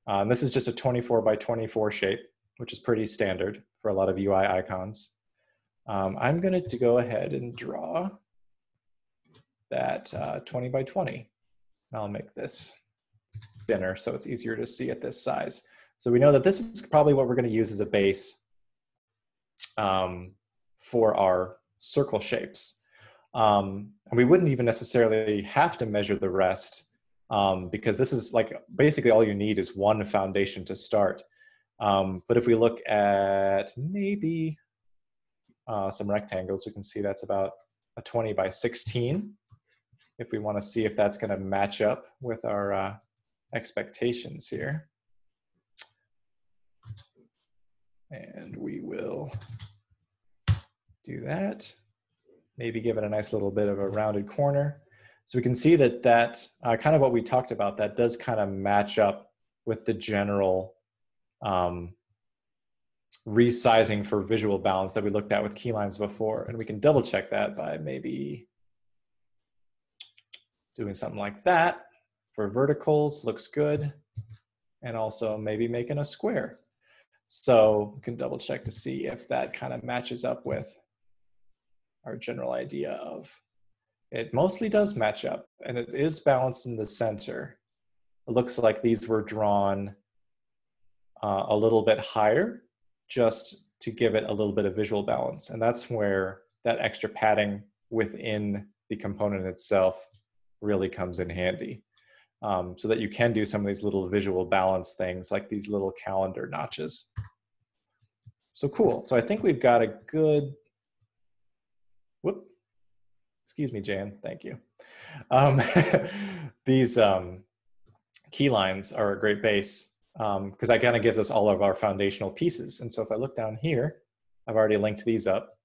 and this is just a 24 by 24 shape, which is pretty standard for a lot of UI icons. I'm going to go ahead and draw that 20 by 20. I'll make this thinner so it's easier to see at this size. So we know that this is probably what we're going to use as a base for our circle shapes. And we wouldn't even necessarily have to measure the rest because this is like basically all you need is one foundation to start. But if we look at maybe some rectangles, we can see that's about a 20 by 16. If we want to see if that's going to match up with our expectations here. And we will do that. Maybe give it a nice little bit of a rounded corner. So we can see that kind of what we talked about, that does kind of match up with the general resizing for visual balance that we looked at with key lines before. And we can double check that by maybe doing something like that. For verticals, looks good. And also maybe making a square. So we can double check to see if that kind of matches up with our general idea of, it mostly does match up and it is balanced in the center. It looks like these were drawn a little bit higher just to give it a little bit of visual balance. And that's where that extra padding within the component itself really comes in handy. So that you can do some of these little visual balance things like these little calendar notches. So cool. So I think we've got a good, whoop, excuse me, Jan, thank you. These key lines are a great base because that kind of gives us all of our foundational pieces. And so if I look down here, I've already linked these up.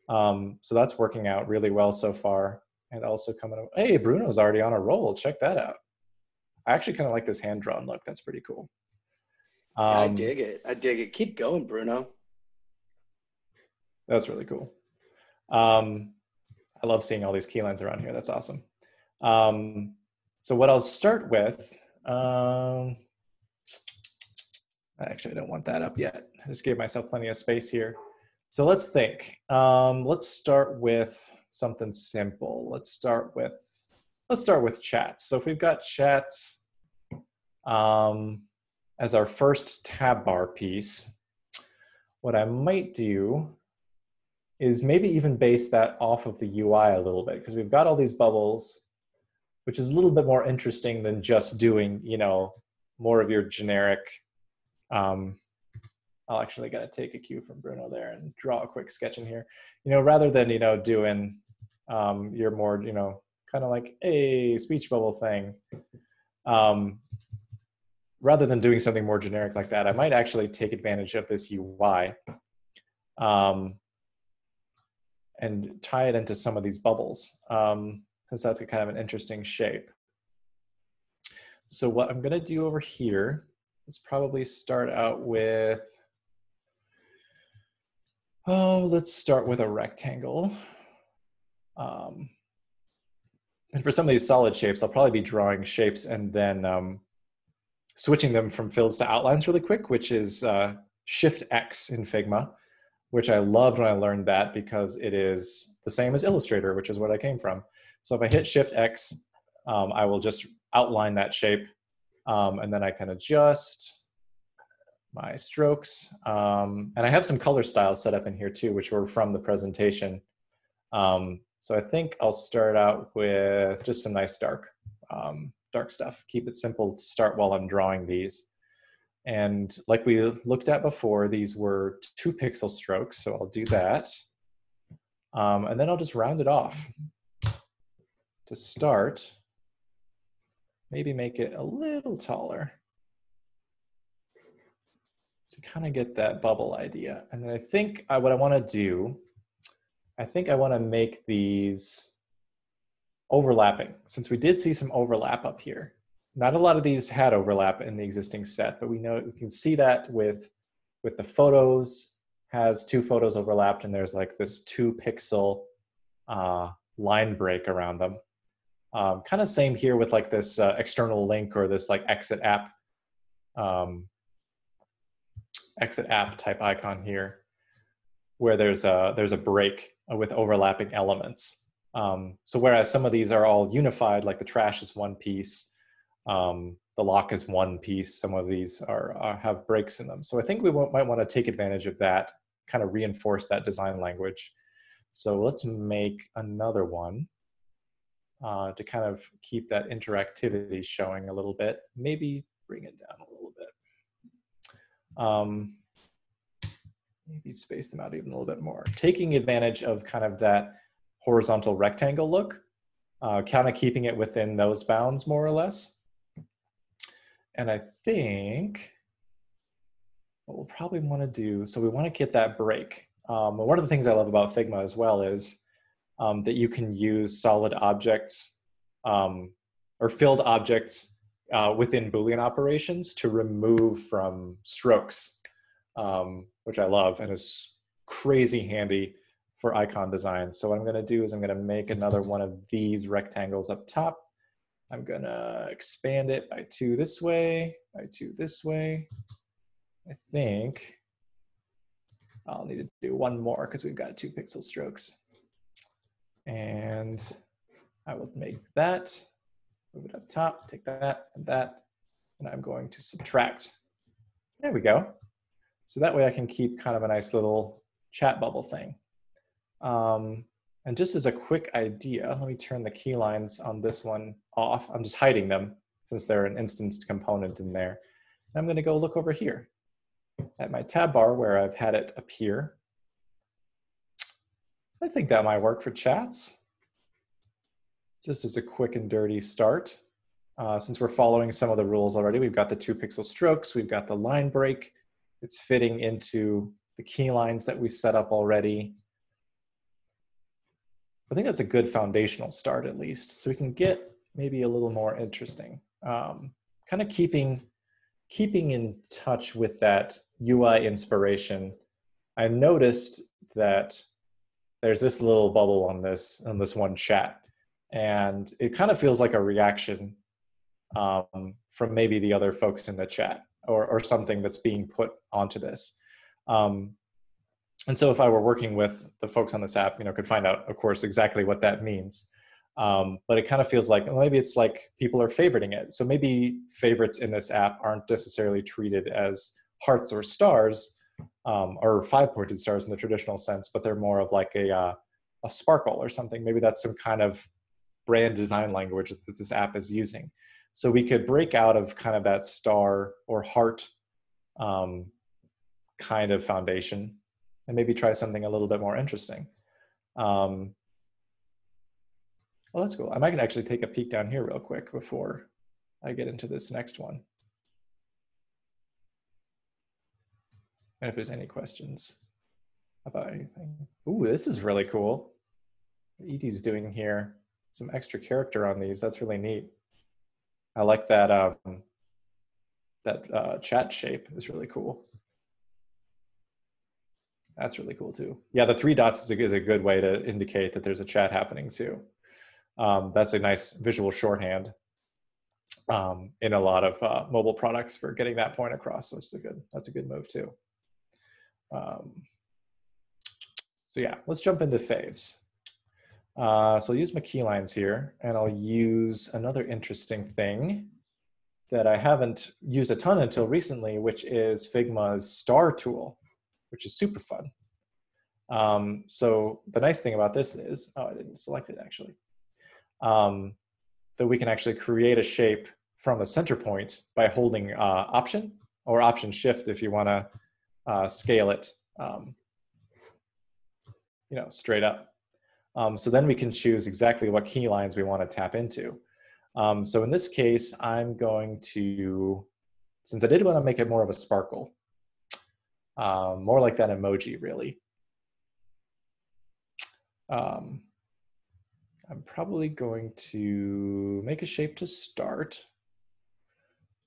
So that's working out really well so far. And also coming, hey, Bruno's already on a roll. Check that out. I actually kind of like this hand-drawn look. That's pretty cool. Yeah, I dig it. I dig it. Keep going, Bruno. That's really cool. I love seeing all these key lines around here. That's awesome. So what I'll start with, actually, I don't want that up yet. I just gave myself plenty of space here. So let's think. Let's start with something simple. Let's start with chats. So if we've got chats as our first tab bar piece, what I might do is maybe even base that off of the UI a little bit, because we've got all these bubbles, which is a little bit more interesting than just doing, you know, more of your generic, I'll actually gotta take a cue from Bruno there and draw a quick sketch in here. You know, rather than, you know, doing your more, you know, kind of like a speech bubble thing, rather than doing something more generic like that, I might actually take advantage of this UI and tie it into some of these bubbles, because that's a kind of an interesting shape. So what I'm gonna do over here is probably start out with, let's start with a rectangle. And for some of these solid shapes, I'll probably be drawing shapes and then switching them from fills to outlines really quick, which is Shift X in Figma, which I loved when I learned that because it is the same as Illustrator, which is what I came from. So if I hit Shift X, I will just outline that shape, and then I can adjust my strokes. And I have some color styles set up in here too, which were from the presentation. So I think I'll start out with just some nice dark stuff. Keep it simple to start while I'm drawing these. And like we looked at before, these were 2 pixel strokes, so I'll do that. And then I'll just round it off. To start, maybe make it a little taller to kind of get that bubble idea. And then I think what I want to do, I think I want to make these overlapping. Since we did see some overlap up here, not a lot of these had overlap in the existing set, but we can see that with the photos, has 2 photos overlapped, and there's like this 2 pixel line break around them. Kind of same here with like this external link or this like exit app type icon here, where there's a break with overlapping elements. So whereas some of these are all unified, like the trash is one piece, the lock is one piece, some of these have breaks in them. So I think we might want to take advantage of that, kind of reinforce that design language. So let's make another one to kind of keep that interactivity showing a little bit. Maybe bring it down a little bit. Maybe space them out even a little bit more. Taking advantage of kind of that horizontal rectangle look, kind of keeping it within those bounds more or less. And I think what we'll probably want to do, so we want to get that break. One of the things I love about Figma as well is that you can use solid objects or filled objects within Boolean operations to remove from strokes, which I love and is crazy handy for icon design. So what I'm going to do is I'm going to make another one of these rectangles up top. I'm going to expand it by 2 this way, by 2 this way. I think I'll need to do 1 more because we've got 2 pixel strokes. And I will make that, move it up top, take that, and I'm going to subtract. There we go. So that way I can keep kind of a nice little chat bubble thing. And just as a quick idea, let me turn the key lines on this one off. I'm just hiding them since they're an instanced component in there. And I'm going to go look over here at my tab bar where I've had it appear. I think that might work for chats. Just as a quick and dirty start. Since we're following some of the rules already, we've got the 2 pixel strokes, we've got the line break. It's fitting into the key lines that we set up already. I think that's a good foundational start at least. So we can get maybe a little more interesting. Kind of keeping in touch with that UI inspiration. I noticed that there's this little bubble on this one chat. And it kind of feels like a reaction from maybe the other folks in the chat or something that's being put onto this. And so if I were working with the folks on this app, could find out, of course, exactly what that means. But it kind of feels like, well, maybe it's like people are favoriting it. So maybe favorites in this app aren't necessarily treated as hearts or stars, or 5-pointed stars in the traditional sense, but they're more of like a sparkle or something. Maybe that's some kind of brand design language that this app is using. So we could break out of kind of that star or heart kind of foundation and maybe try something a little bit more interesting. Well, that's cool. I might actually take a peek down here real quick before I get into this next one. And if there's any questions about anything. Ooh, this is really cool. What Edie's doing here, some extra character on these. That's really neat. I like that, chat shape is really cool. That's really cool too. Yeah, the 3 dots is a good way to indicate that there's a chat happening too. That's a nice visual shorthand in a lot of mobile products for getting that point across. So that's a good move too. So yeah, let's jump into faves. So I'll use my key lines here, and I'll use another interesting thing that I haven't used a ton until recently, which is Figma's star tool, which is super fun. So the nice thing about this is, oh, I didn't select it actually, that we can actually create a shape from a center point by holding Option or Option Shift if you want to scale it, straight up. So then we can choose exactly what key lines we want to tap into. So in this case, I'm going to, since I did want to make it more of a sparkle, more like that emoji really. I'm probably going to make a shape to start.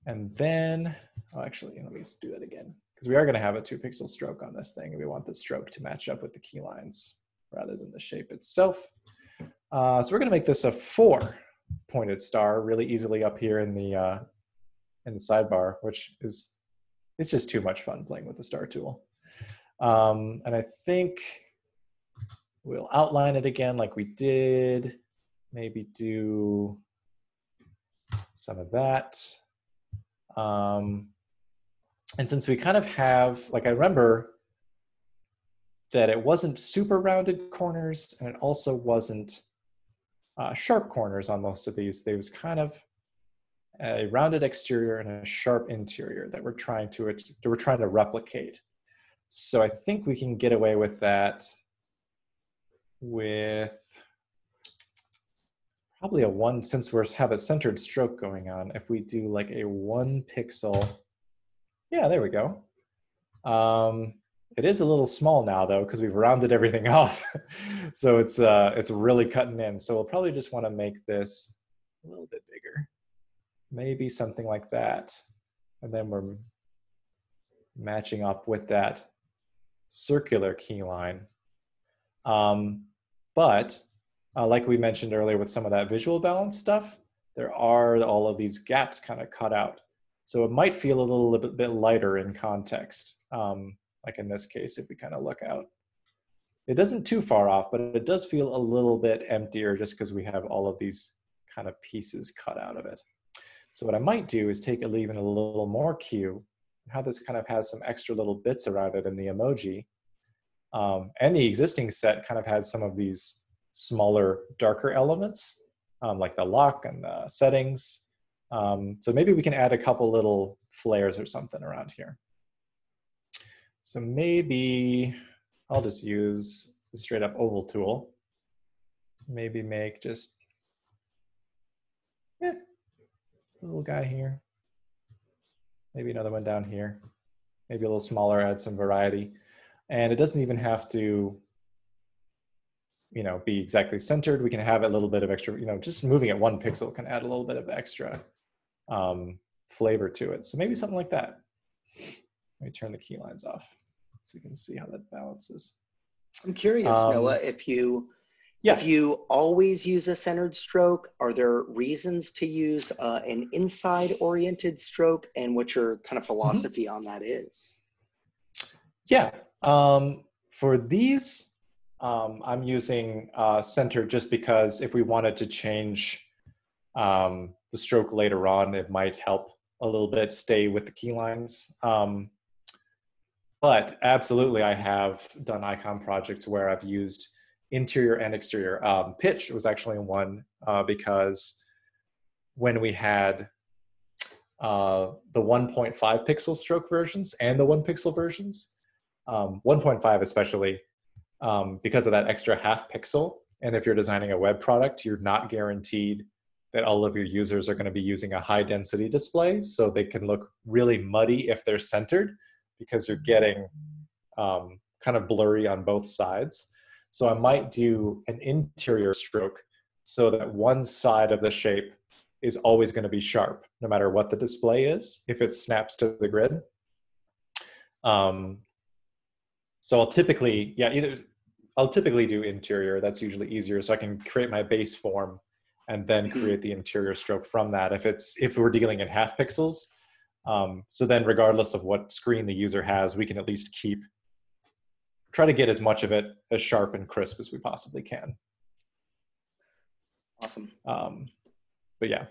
And then, oh, actually, let me just do that again, because we are going to have a 2-pixel stroke on this thing, and we want the stroke to match up with the key lines rather than the shape itself. So we're going to make this a 4-pointed star really easily up here in the sidebar, which is, it's just too much fun playing with the star tool. And I think we'll outline it again like we did, maybe do some of that. And since we kind of have, like, I remember that it wasn't super rounded corners and it also wasn't sharp corners on most of these. There was kind of a rounded exterior and a sharp interior that we're trying to replicate. So I think we can get away with that with probably a 1, since we have a centered stroke going on. If we do like a 1 pixel, yeah, there we go. It is a little small now though, because we've rounded everything off. So it's really cutting in. So we'll probably just want to make this a little bit bigger. Maybe something like that. And then we're matching up with that circular key line. But like we mentioned earlier with some of that visual balance stuff, there are all of these gaps kind of cut out. So it might feel a little bit lighter in context. Like in this case, if we kind of look out. It isn't too far off, but it does feel a little bit emptier just because we have all of these kind of pieces cut out of it. So what I might do is take even a little more cue, how this kind of has some extra little bits around it in the emoji. And the existing set kind of had some of these smaller, darker elements, like the lock and the settings. So maybe we can add a couple little flares or something around here. So maybe I'll just use the straight up oval tool. Maybe make just, a little guy here. Maybe another one down here. Maybe a little smaller, add some variety. And it doesn't even have to, be exactly centered. We can have a little bit of extra, just moving it 1 pixel can add a little bit of extra flavor to it. So maybe something like that. Let me turn the key lines off so we can see how that balances. I'm curious, Noah, if you always use a centered stroke, are there reasons to use an inside-oriented stroke, and what your kind of philosophy on that is? Yeah, for these, I'm using center just because if we wanted to change the stroke later on, it might help a little bit stay with the key lines. But absolutely, I have done icon projects where I've used interior and exterior. Pitch was actually one because when we had the 1.5 pixel stroke versions and the 1 pixel versions, 1.5 especially, because of that extra half pixel. And if you're designing a web product, you're not guaranteed that all of your users are going to be using a high density display. So they can look really muddy if they're centered because you're getting kind of blurry on both sides. So I might do an interior stroke so that one side of the shape is always going to be sharp, no matter what the display is, if it snaps to the grid. So I'll typically, I'll typically do interior. That's usually easier. So I can create my base form and then create the interior stroke from that. If we're dealing in half pixels, so then regardless of what screen the user has, we can at least try to get as much of it as sharp and crisp as we possibly can. Awesome. But yeah.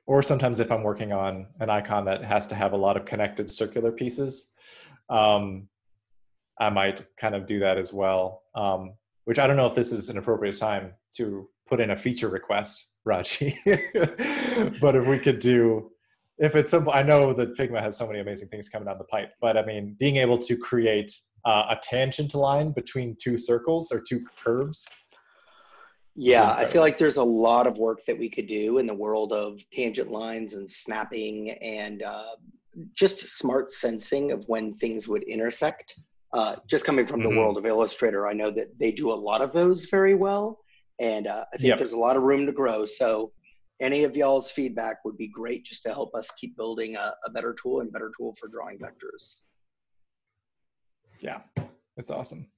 Or sometimes if I'm working on an icon that has to have a lot of connected circular pieces, I might kind of do that as well. Which I don't know if this is an appropriate time to put in a feature request, Raji. But if we could if it's simple, I know that Figma has so many amazing things coming down the pipe, but I mean, being able to create a tangent line between two circles or two curves. Yeah, I feel like there's a lot of work that we could do in the world of tangent lines and snapping and just smart sensing of when things would intersect. Just coming from the world of Illustrator, I know that they do a lot of those very well. And I think there's a lot of room to grow. So any of y'all's feedback would be great just to help us keep building a better tool and better tool for drawing vectors. Yeah, that's awesome.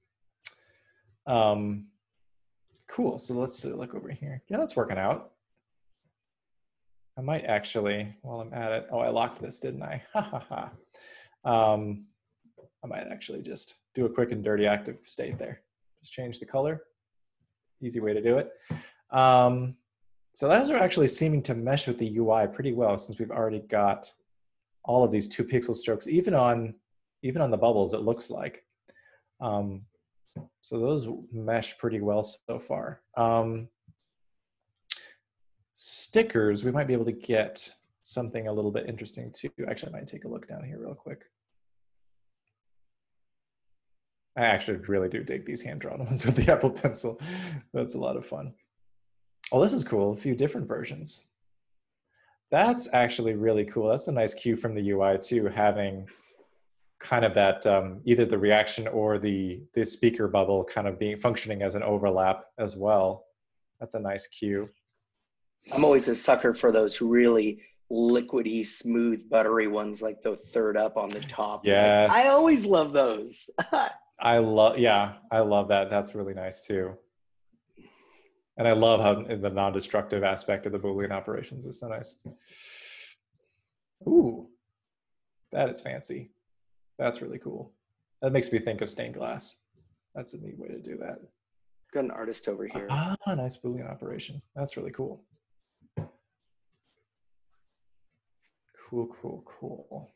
Cool. So let's look over here. Yeah, that's working out. I might actually, while I'm at it, oh, I locked this, didn't I? Ha ha ha. I might actually just do a quick and dirty active state there. Just change the color. Easy way to do it. So those are actually seeming to mesh with the UI pretty well, since we've already got all of these 2 pixel strokes, even on the bubbles, it looks like. So those mesh pretty well so far. Stickers, we might be able to get something a little bit interesting too. Actually, I might take a look down here real quick. I actually really do dig these hand-drawn ones with the Apple Pencil. That's a lot of fun. Oh, this is cool. A few different versions. That's actually really cool. That's a nice cue from the UI too, having kind of that either the reaction or the speaker bubble kind of functioning as an overlap as well. That's a nice cue. I'm always a sucker for those really liquidy, smooth, buttery ones, like the third up on the top. Yes. Like, I always love those. I love that. That's really nice too. And I love how the non-destructive aspect of the Boolean operations is so nice. Ooh, that is fancy. That's really cool. That makes me think of stained glass. That's a neat way to do that. Got an artist over here. Ah, nice Boolean operation. That's really cool. Cool.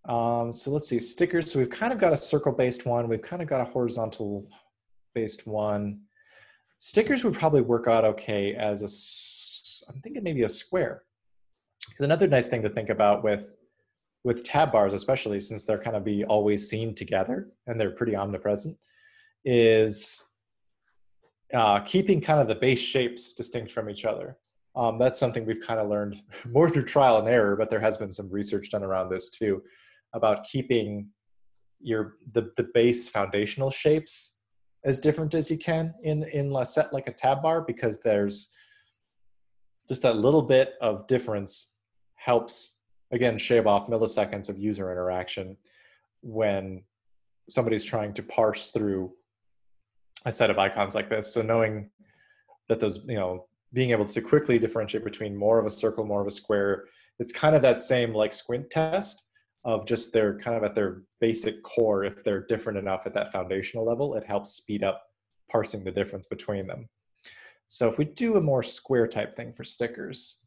So let's see, stickers. So we've kind of got a circle-based one. We've kind of got a horizontal-based one. Stickers would probably work out okay as I'm thinking maybe a square. Because another nice thing to think about with tab bars, especially since they're kind of be always seen together and they're pretty omnipresent, is keeping kind of the base shapes distinct from each other. That's something we've kind of learned more through trial and error, but there has been some research done around this too, about keeping the base foundational shapes as different as you can in a set like a tab bar, because there's just that little bit of difference helps, again, shave off milliseconds of user interaction when somebody's trying to parse through a set of icons like this. So knowing that those, being able to quickly differentiate between more of a circle, more of a square, it's kind of that same like squint test of just they're kind of at their basic core. If they're different enough at that foundational level, it helps speed up parsing the difference between them. So if we do a more square type thing for stickers,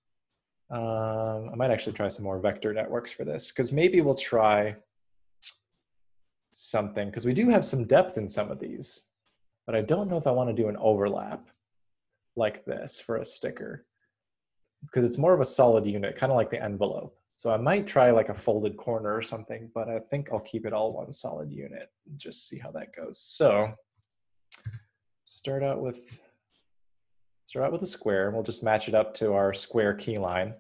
I might actually try some more vector networks for this, because maybe we'll try something, because we do have some depth in some of these, but I don't know if I want to do an overlap like this for a sticker, because it's more of a solid unit, kind of like the envelope. So I might try like a folded corner or something, but I think I'll keep it all one solid unit and just see how that goes. So start out with a square, and we'll just match it up to our square key line.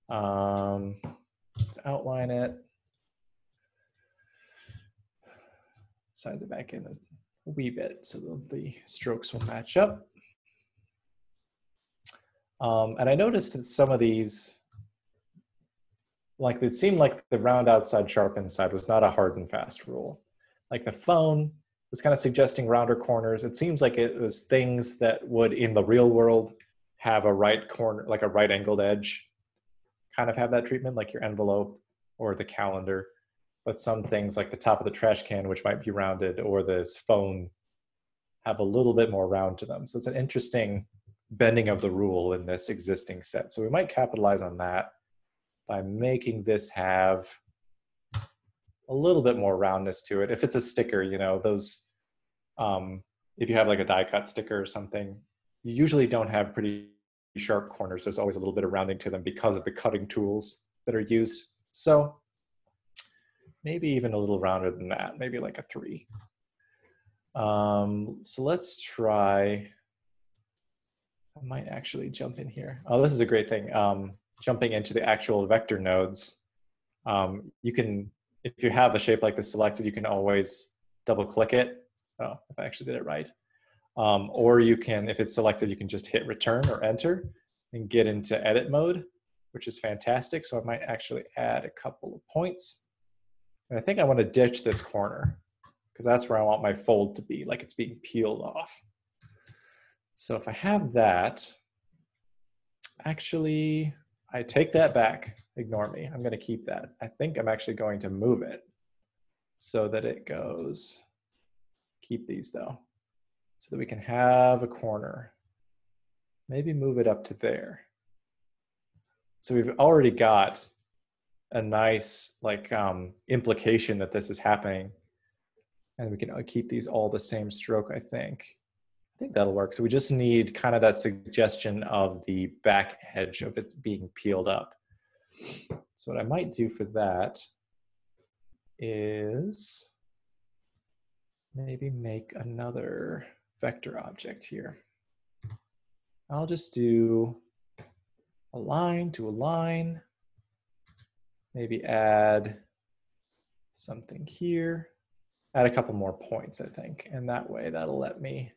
Let's outline it. Size it back in a wee bit so that the strokes will match up. And I noticed that some of these, like it seemed like the round outside, sharp inside was not a hard and fast rule. Like the phone was kind of suggesting rounder corners. It seems like it was things that would in the real world have a right corner, like a right angled edge, kind of have that treatment, like your envelope or the calendar. But some things like the top of the trash can, which might be rounded, or this phone, have a little bit more round to them. So it's an interesting bending of the rule in this existing set. So we might capitalize on that by making this have a little bit more roundness to it. If it's a sticker, those, if you have like a die cut sticker or something, you usually don't have pretty sharp corners. There's always a little bit of rounding to them because of the cutting tools that are used. So maybe even a little rounder than that, maybe like a 3. So let's try, I might actually jump in here. Oh, this is a great thing. Jumping into the actual vector nodes. You can if you have a shape like this selected, you can always double click it. Oh, if I actually did it right. Or you can, if it's selected, you can just hit return or enter and get into edit mode, which is fantastic. So I might actually add a couple of points. And I think I want to ditch this corner because that's where I want my fold to be, like it's being peeled off. So if I have that, actually, I take that back. Ignore me. I'm going to keep that. I think I'm actually going to move it so that it goes, keep these though, so that we can have a corner. Maybe move it up to there. So we've already got a nice like implication that this is happening. And we can keep these all the same stroke, I think. I think that'll work. So we just need kind of that suggestion of the back edge of it being peeled up. So what I might do for that is maybe make another vector object here. I'll just do a line to a line, maybe add something here, add a couple more points, I think. And that way that'll let me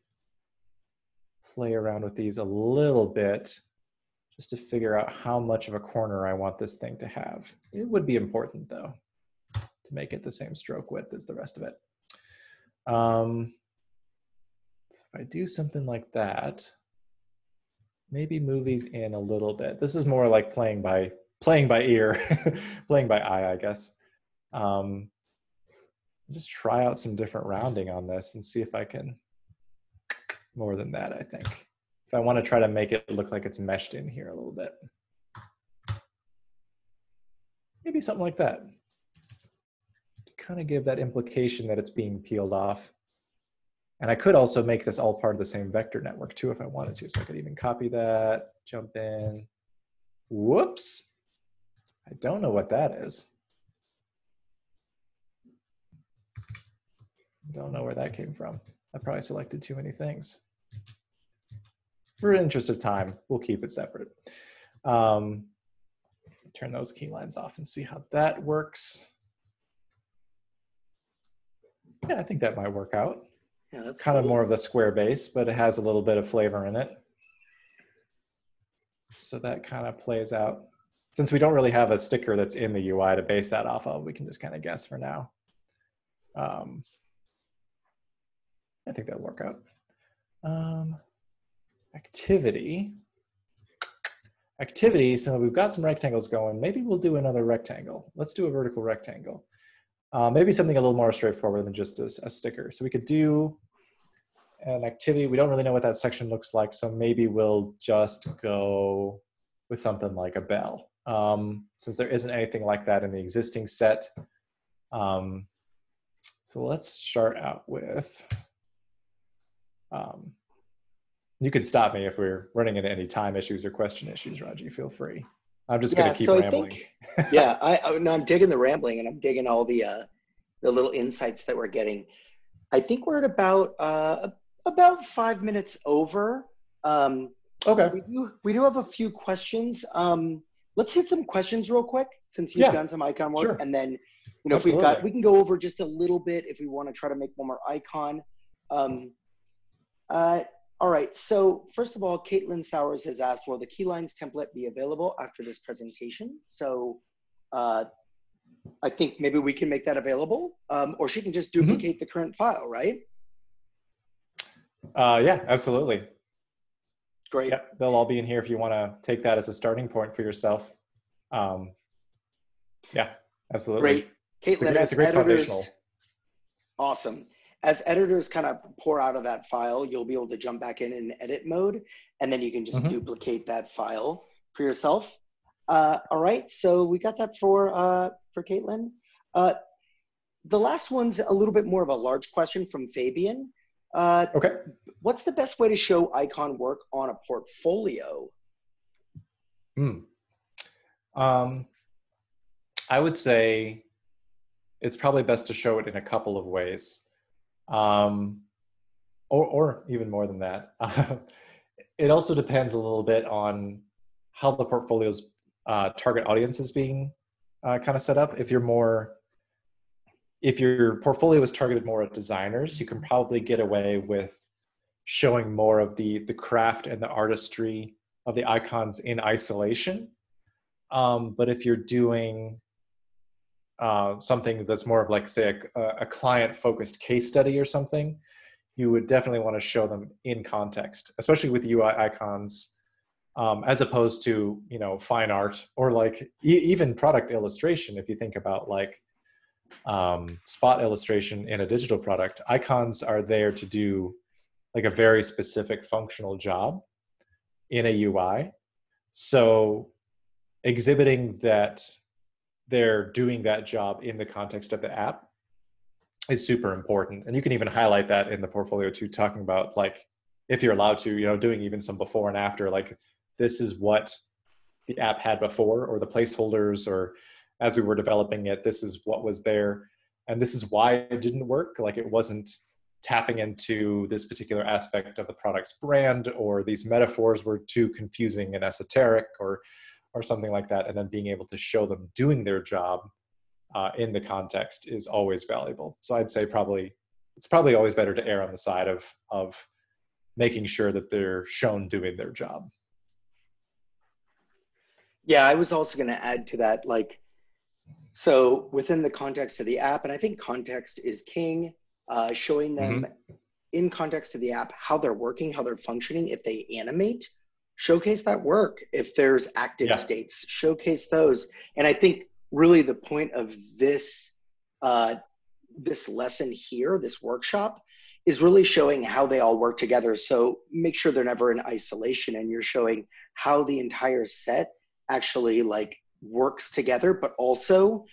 play around with these a little bit just to figure out how much of a corner I want this thing to have. It would be important though, to make it the same stroke width as the rest of it. So if I do something like that, maybe move these in a little bit. This is more like playing by ear, playing by eye, I guess. Just try out some different rounding on this and see if I can, more than that, I think. If I want to try to make it look like it's meshed in here a little bit. Maybe something like that. To kind of give that implication that it's being peeled off. And I could also make this all part of the same vector network too if I wanted to. So I could even copy that, jump in. Whoops. I don't know what that is. I don't know where that came from. I probably selected too many things. For the interest of time, we'll keep it separate. Turn those key lines off and see how that works. Yeah, I think that might work out. Yeah, that's kind cool. of more of the square base, but it has a little bit of flavor in it. So that kind of plays out. Since we don't really have a sticker that's in the UI to base that off of, we can just kind of guess for now. I think that'll work out. Activity, so we've got some rectangles going. Maybe we'll do another rectangle. Let's do a vertical rectangle. Maybe something a little more straightforward than just a sticker. So we could do an activity. We don't really know what that section looks like, so maybe we'll just go with something like a bell. Since there isn't anything like that in the existing set. So let's start out with, you can stop me if we're running into any time issues or question issues, Raji, feel free. I'm just going to keep rambling. I'm digging the rambling and I'm digging all the little insights that we're getting. I think we're at about 5 minutes over. Okay. We do have a few questions. Let's hit some questions real quick since you've done some icon work, and then if we can go over just a little bit if we want to try to make one more icon. All right, so first of all, Caitlin Sowers has asked, will the keylines template be available after this presentation? So I think maybe we can make that available, or she can just duplicate the current file, right? Yeah, absolutely. Great. Yep, they'll all be in here if you want to take that as a starting point for yourself. Yeah, absolutely. Great. Caitlin, it's a great foundational. Awesome. As editors kind of pour out of that file, you'll be able to jump back in edit mode, and then you can just duplicate that file for yourself. All right, so we got that for Caitlin. The last one's a little bit more of a large question from Fabian. Okay. What's the best way to show icon work on a portfolio? I would say it's probably best to show it in a couple of ways. Or even more than that. It also depends a little bit on how the portfolio's target audience is being kind of set up. If you're more if your portfolio is targeted more at designers, you can probably get away with showing more of the craft and the artistry of the icons in isolation. But if you're doing something that's more of like, say, a client-focused case study or something, you would definitely want to show them in context, especially with UI icons, as opposed to, you know, fine art or like even product illustration. If you think about like spot illustration in a digital product, icons are there to do like a very specific functional job in a UI. So exhibiting that they're doing that job in the context of the app is super important. And you can even highlight that in the portfolio too, talking about like, if you're allowed to, you know, doing even some before and after, like this is what the app had before, or the placeholders, or as we were developing it, this is what was there. And this is why it didn't work. Like it wasn't tapping into this particular aspect of the product's brand, or these metaphors were too confusing and esoteric, or something like that. And then being able to show them doing their job in the context is always valuable. So I'd say it's probably always better to err on the side of making sure that they're shown doing their job. Yeah, I was also going to add to that, like, so within the context of the app, and I think context is king, showing them in context of the app how they're working, how they're functioning. If they animate, showcase that work. If there's active states, showcase those. And I think really the point of this this lesson here, this workshop, is really showing how they all work together. So make sure they're never in isolation, and you're showing how the entire set actually like works together, but also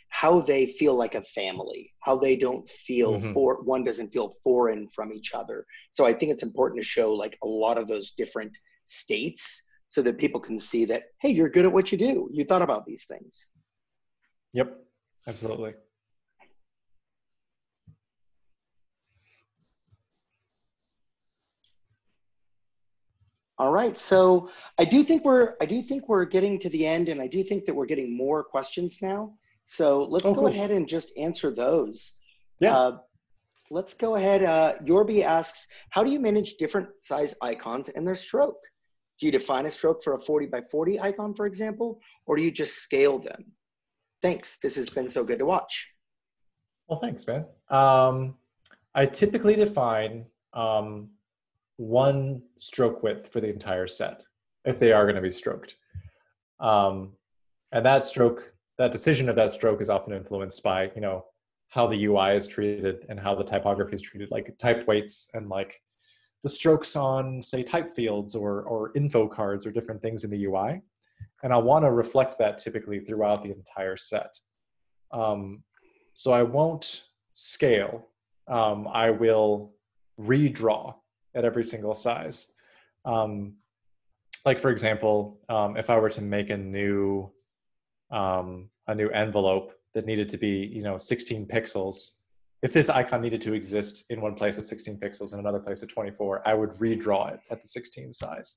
how they feel like a family, how they don't feel one doesn't feel foreign from each other. So I think it's important to show like a lot of those different states so that people can see that, hey, you're good at what you do. You thought about these things. Yep, absolutely. All right, so I do think we're getting to the end, and I do think that we're getting more questions now. So let's go ahead and just answer those. Yeah. Let's go ahead. Yorby asks, how do you manage different size icons and their stroke? Do you define a stroke for a 40 by 40 icon, for example, or do you just scale them? Thanks. This has been so good to watch. Well, thanks, man. I typically define one stroke width for the entire set, if they are going to be stroked. And that decision of that stroke is often influenced by, you know, how the UI is treated and how the typography is treated, like type weights and like the strokes on, say, type fields or info cards or different things in the UI. And I want to reflect that typically throughout the entire set. So I won't scale. I will redraw at every single size. Like for example, if I were to make a new envelope that needed to be, you know, 16 pixels, if this icon needed to exist in one place at 16 pixels and another place at 24, I would redraw it at the 16 size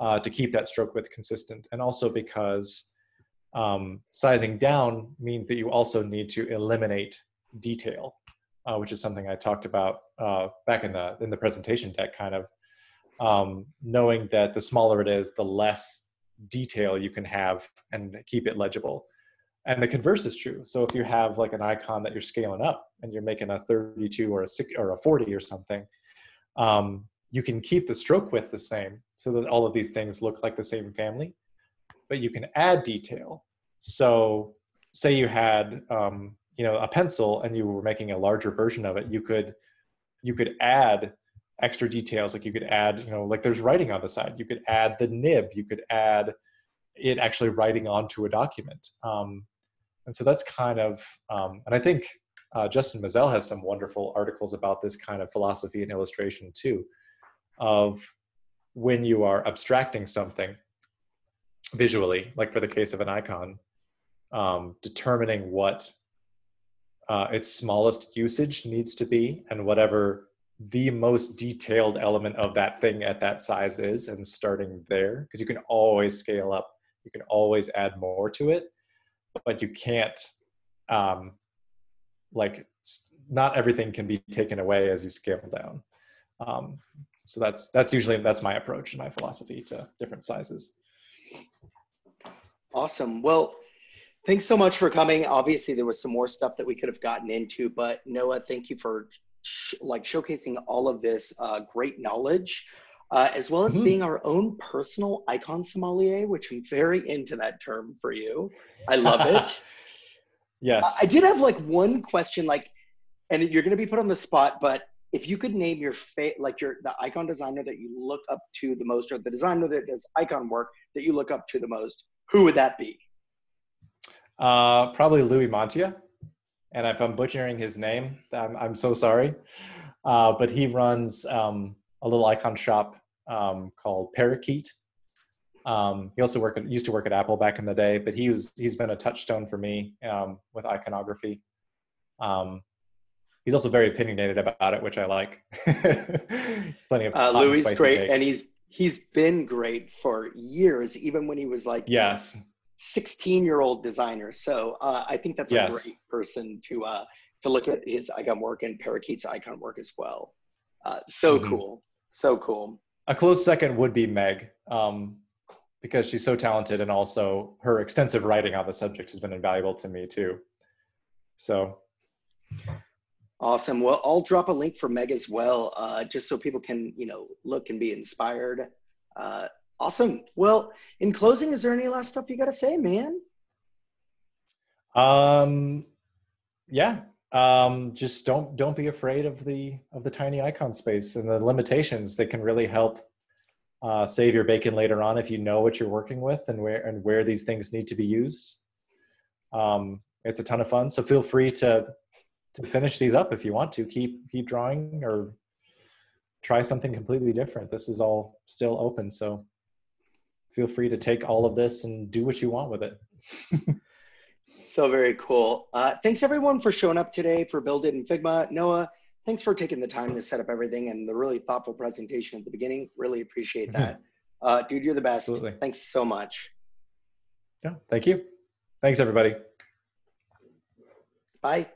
to keep that stroke width consistent. And also because sizing down means that you also need to eliminate detail, which is something I talked about back in the presentation deck, kind of knowing that the smaller it is, the less detail you can have and keep it legible. And the converse is true. So if you have like an icon that you're scaling up and you're making a 32 or a 40 or something, you can keep the stroke width the same so that all of these things look like the same family, but you can add detail. So say you had, you know, a pencil and you were making a larger version of it, you could add extra details. Like you could add, you know, like there's writing on the side, you could add the nib, you could add it actually writing onto a document. And so that's kind of, and I think Justin Mizell has some wonderful articles about this kind of philosophy and illustration too, of when you are abstracting something visually, like for the case of an icon, determining what its smallest usage needs to be and whatever the most detailed element of that thing at that size is, and starting there, because you can always scale up, you can always add more to it, but you can't like not everything can be taken away as you scale down. So that's usually, that's my approach and my philosophy to different sizes. Awesome. Well, thanks so much for coming. Obviously, there was some more stuff that we could have gotten into, but Noah, thank you for showcasing all of this great knowledge, as well as being our own personal icon sommelier, which I'm very into that term for you. I love it. Yes. I did have like one question, like, and you're going to be put on the spot, but if you could name your the icon designer that you look up to the most, or the designer that does icon work that you look up to the most, who would that be? Probably Louis Montia. And if I'm butchering his name, I'm so sorry. But he runs a little icon shop called Parakeet. He also used to work at Apple back in the day, but he's been a touchstone for me with iconography. He's also very opinionated about it, which I like. It's plenty of hot Louis and is spicy great, takes. and he's been great for years, even when he was like Yes. 16-year-old designer. So I think that's a Yes. great person to look at his icon work and Parakeet's icon work as well. So cool, so cool. A close second would be Meg, because she's so talented, and also her extensive writing on the subject has been invaluable to me too. So. Awesome. Well, I'll drop a link for Meg as well, just so people can, look and be inspired. Awesome. Well, in closing, is there any last stuff you got to say, man? Yeah. Just don't be afraid of the tiny icon space and the limitations that can really help save your bacon later on if you know what you're working with and where these things need to be used. It's a ton of fun. So feel free to finish these up if you want to. Keep drawing or try something completely different. This is all still open, so feel free to take all of this and do what you want with it. So very cool. Thanks everyone for showing up today for Build It in Figma. Noah, thanks for taking the time to set up everything and the really thoughtful presentation at the beginning. Really appreciate that. Dude, you're the best. Absolutely. Thanks so much. Yeah, thank you. Thanks, everybody. Bye.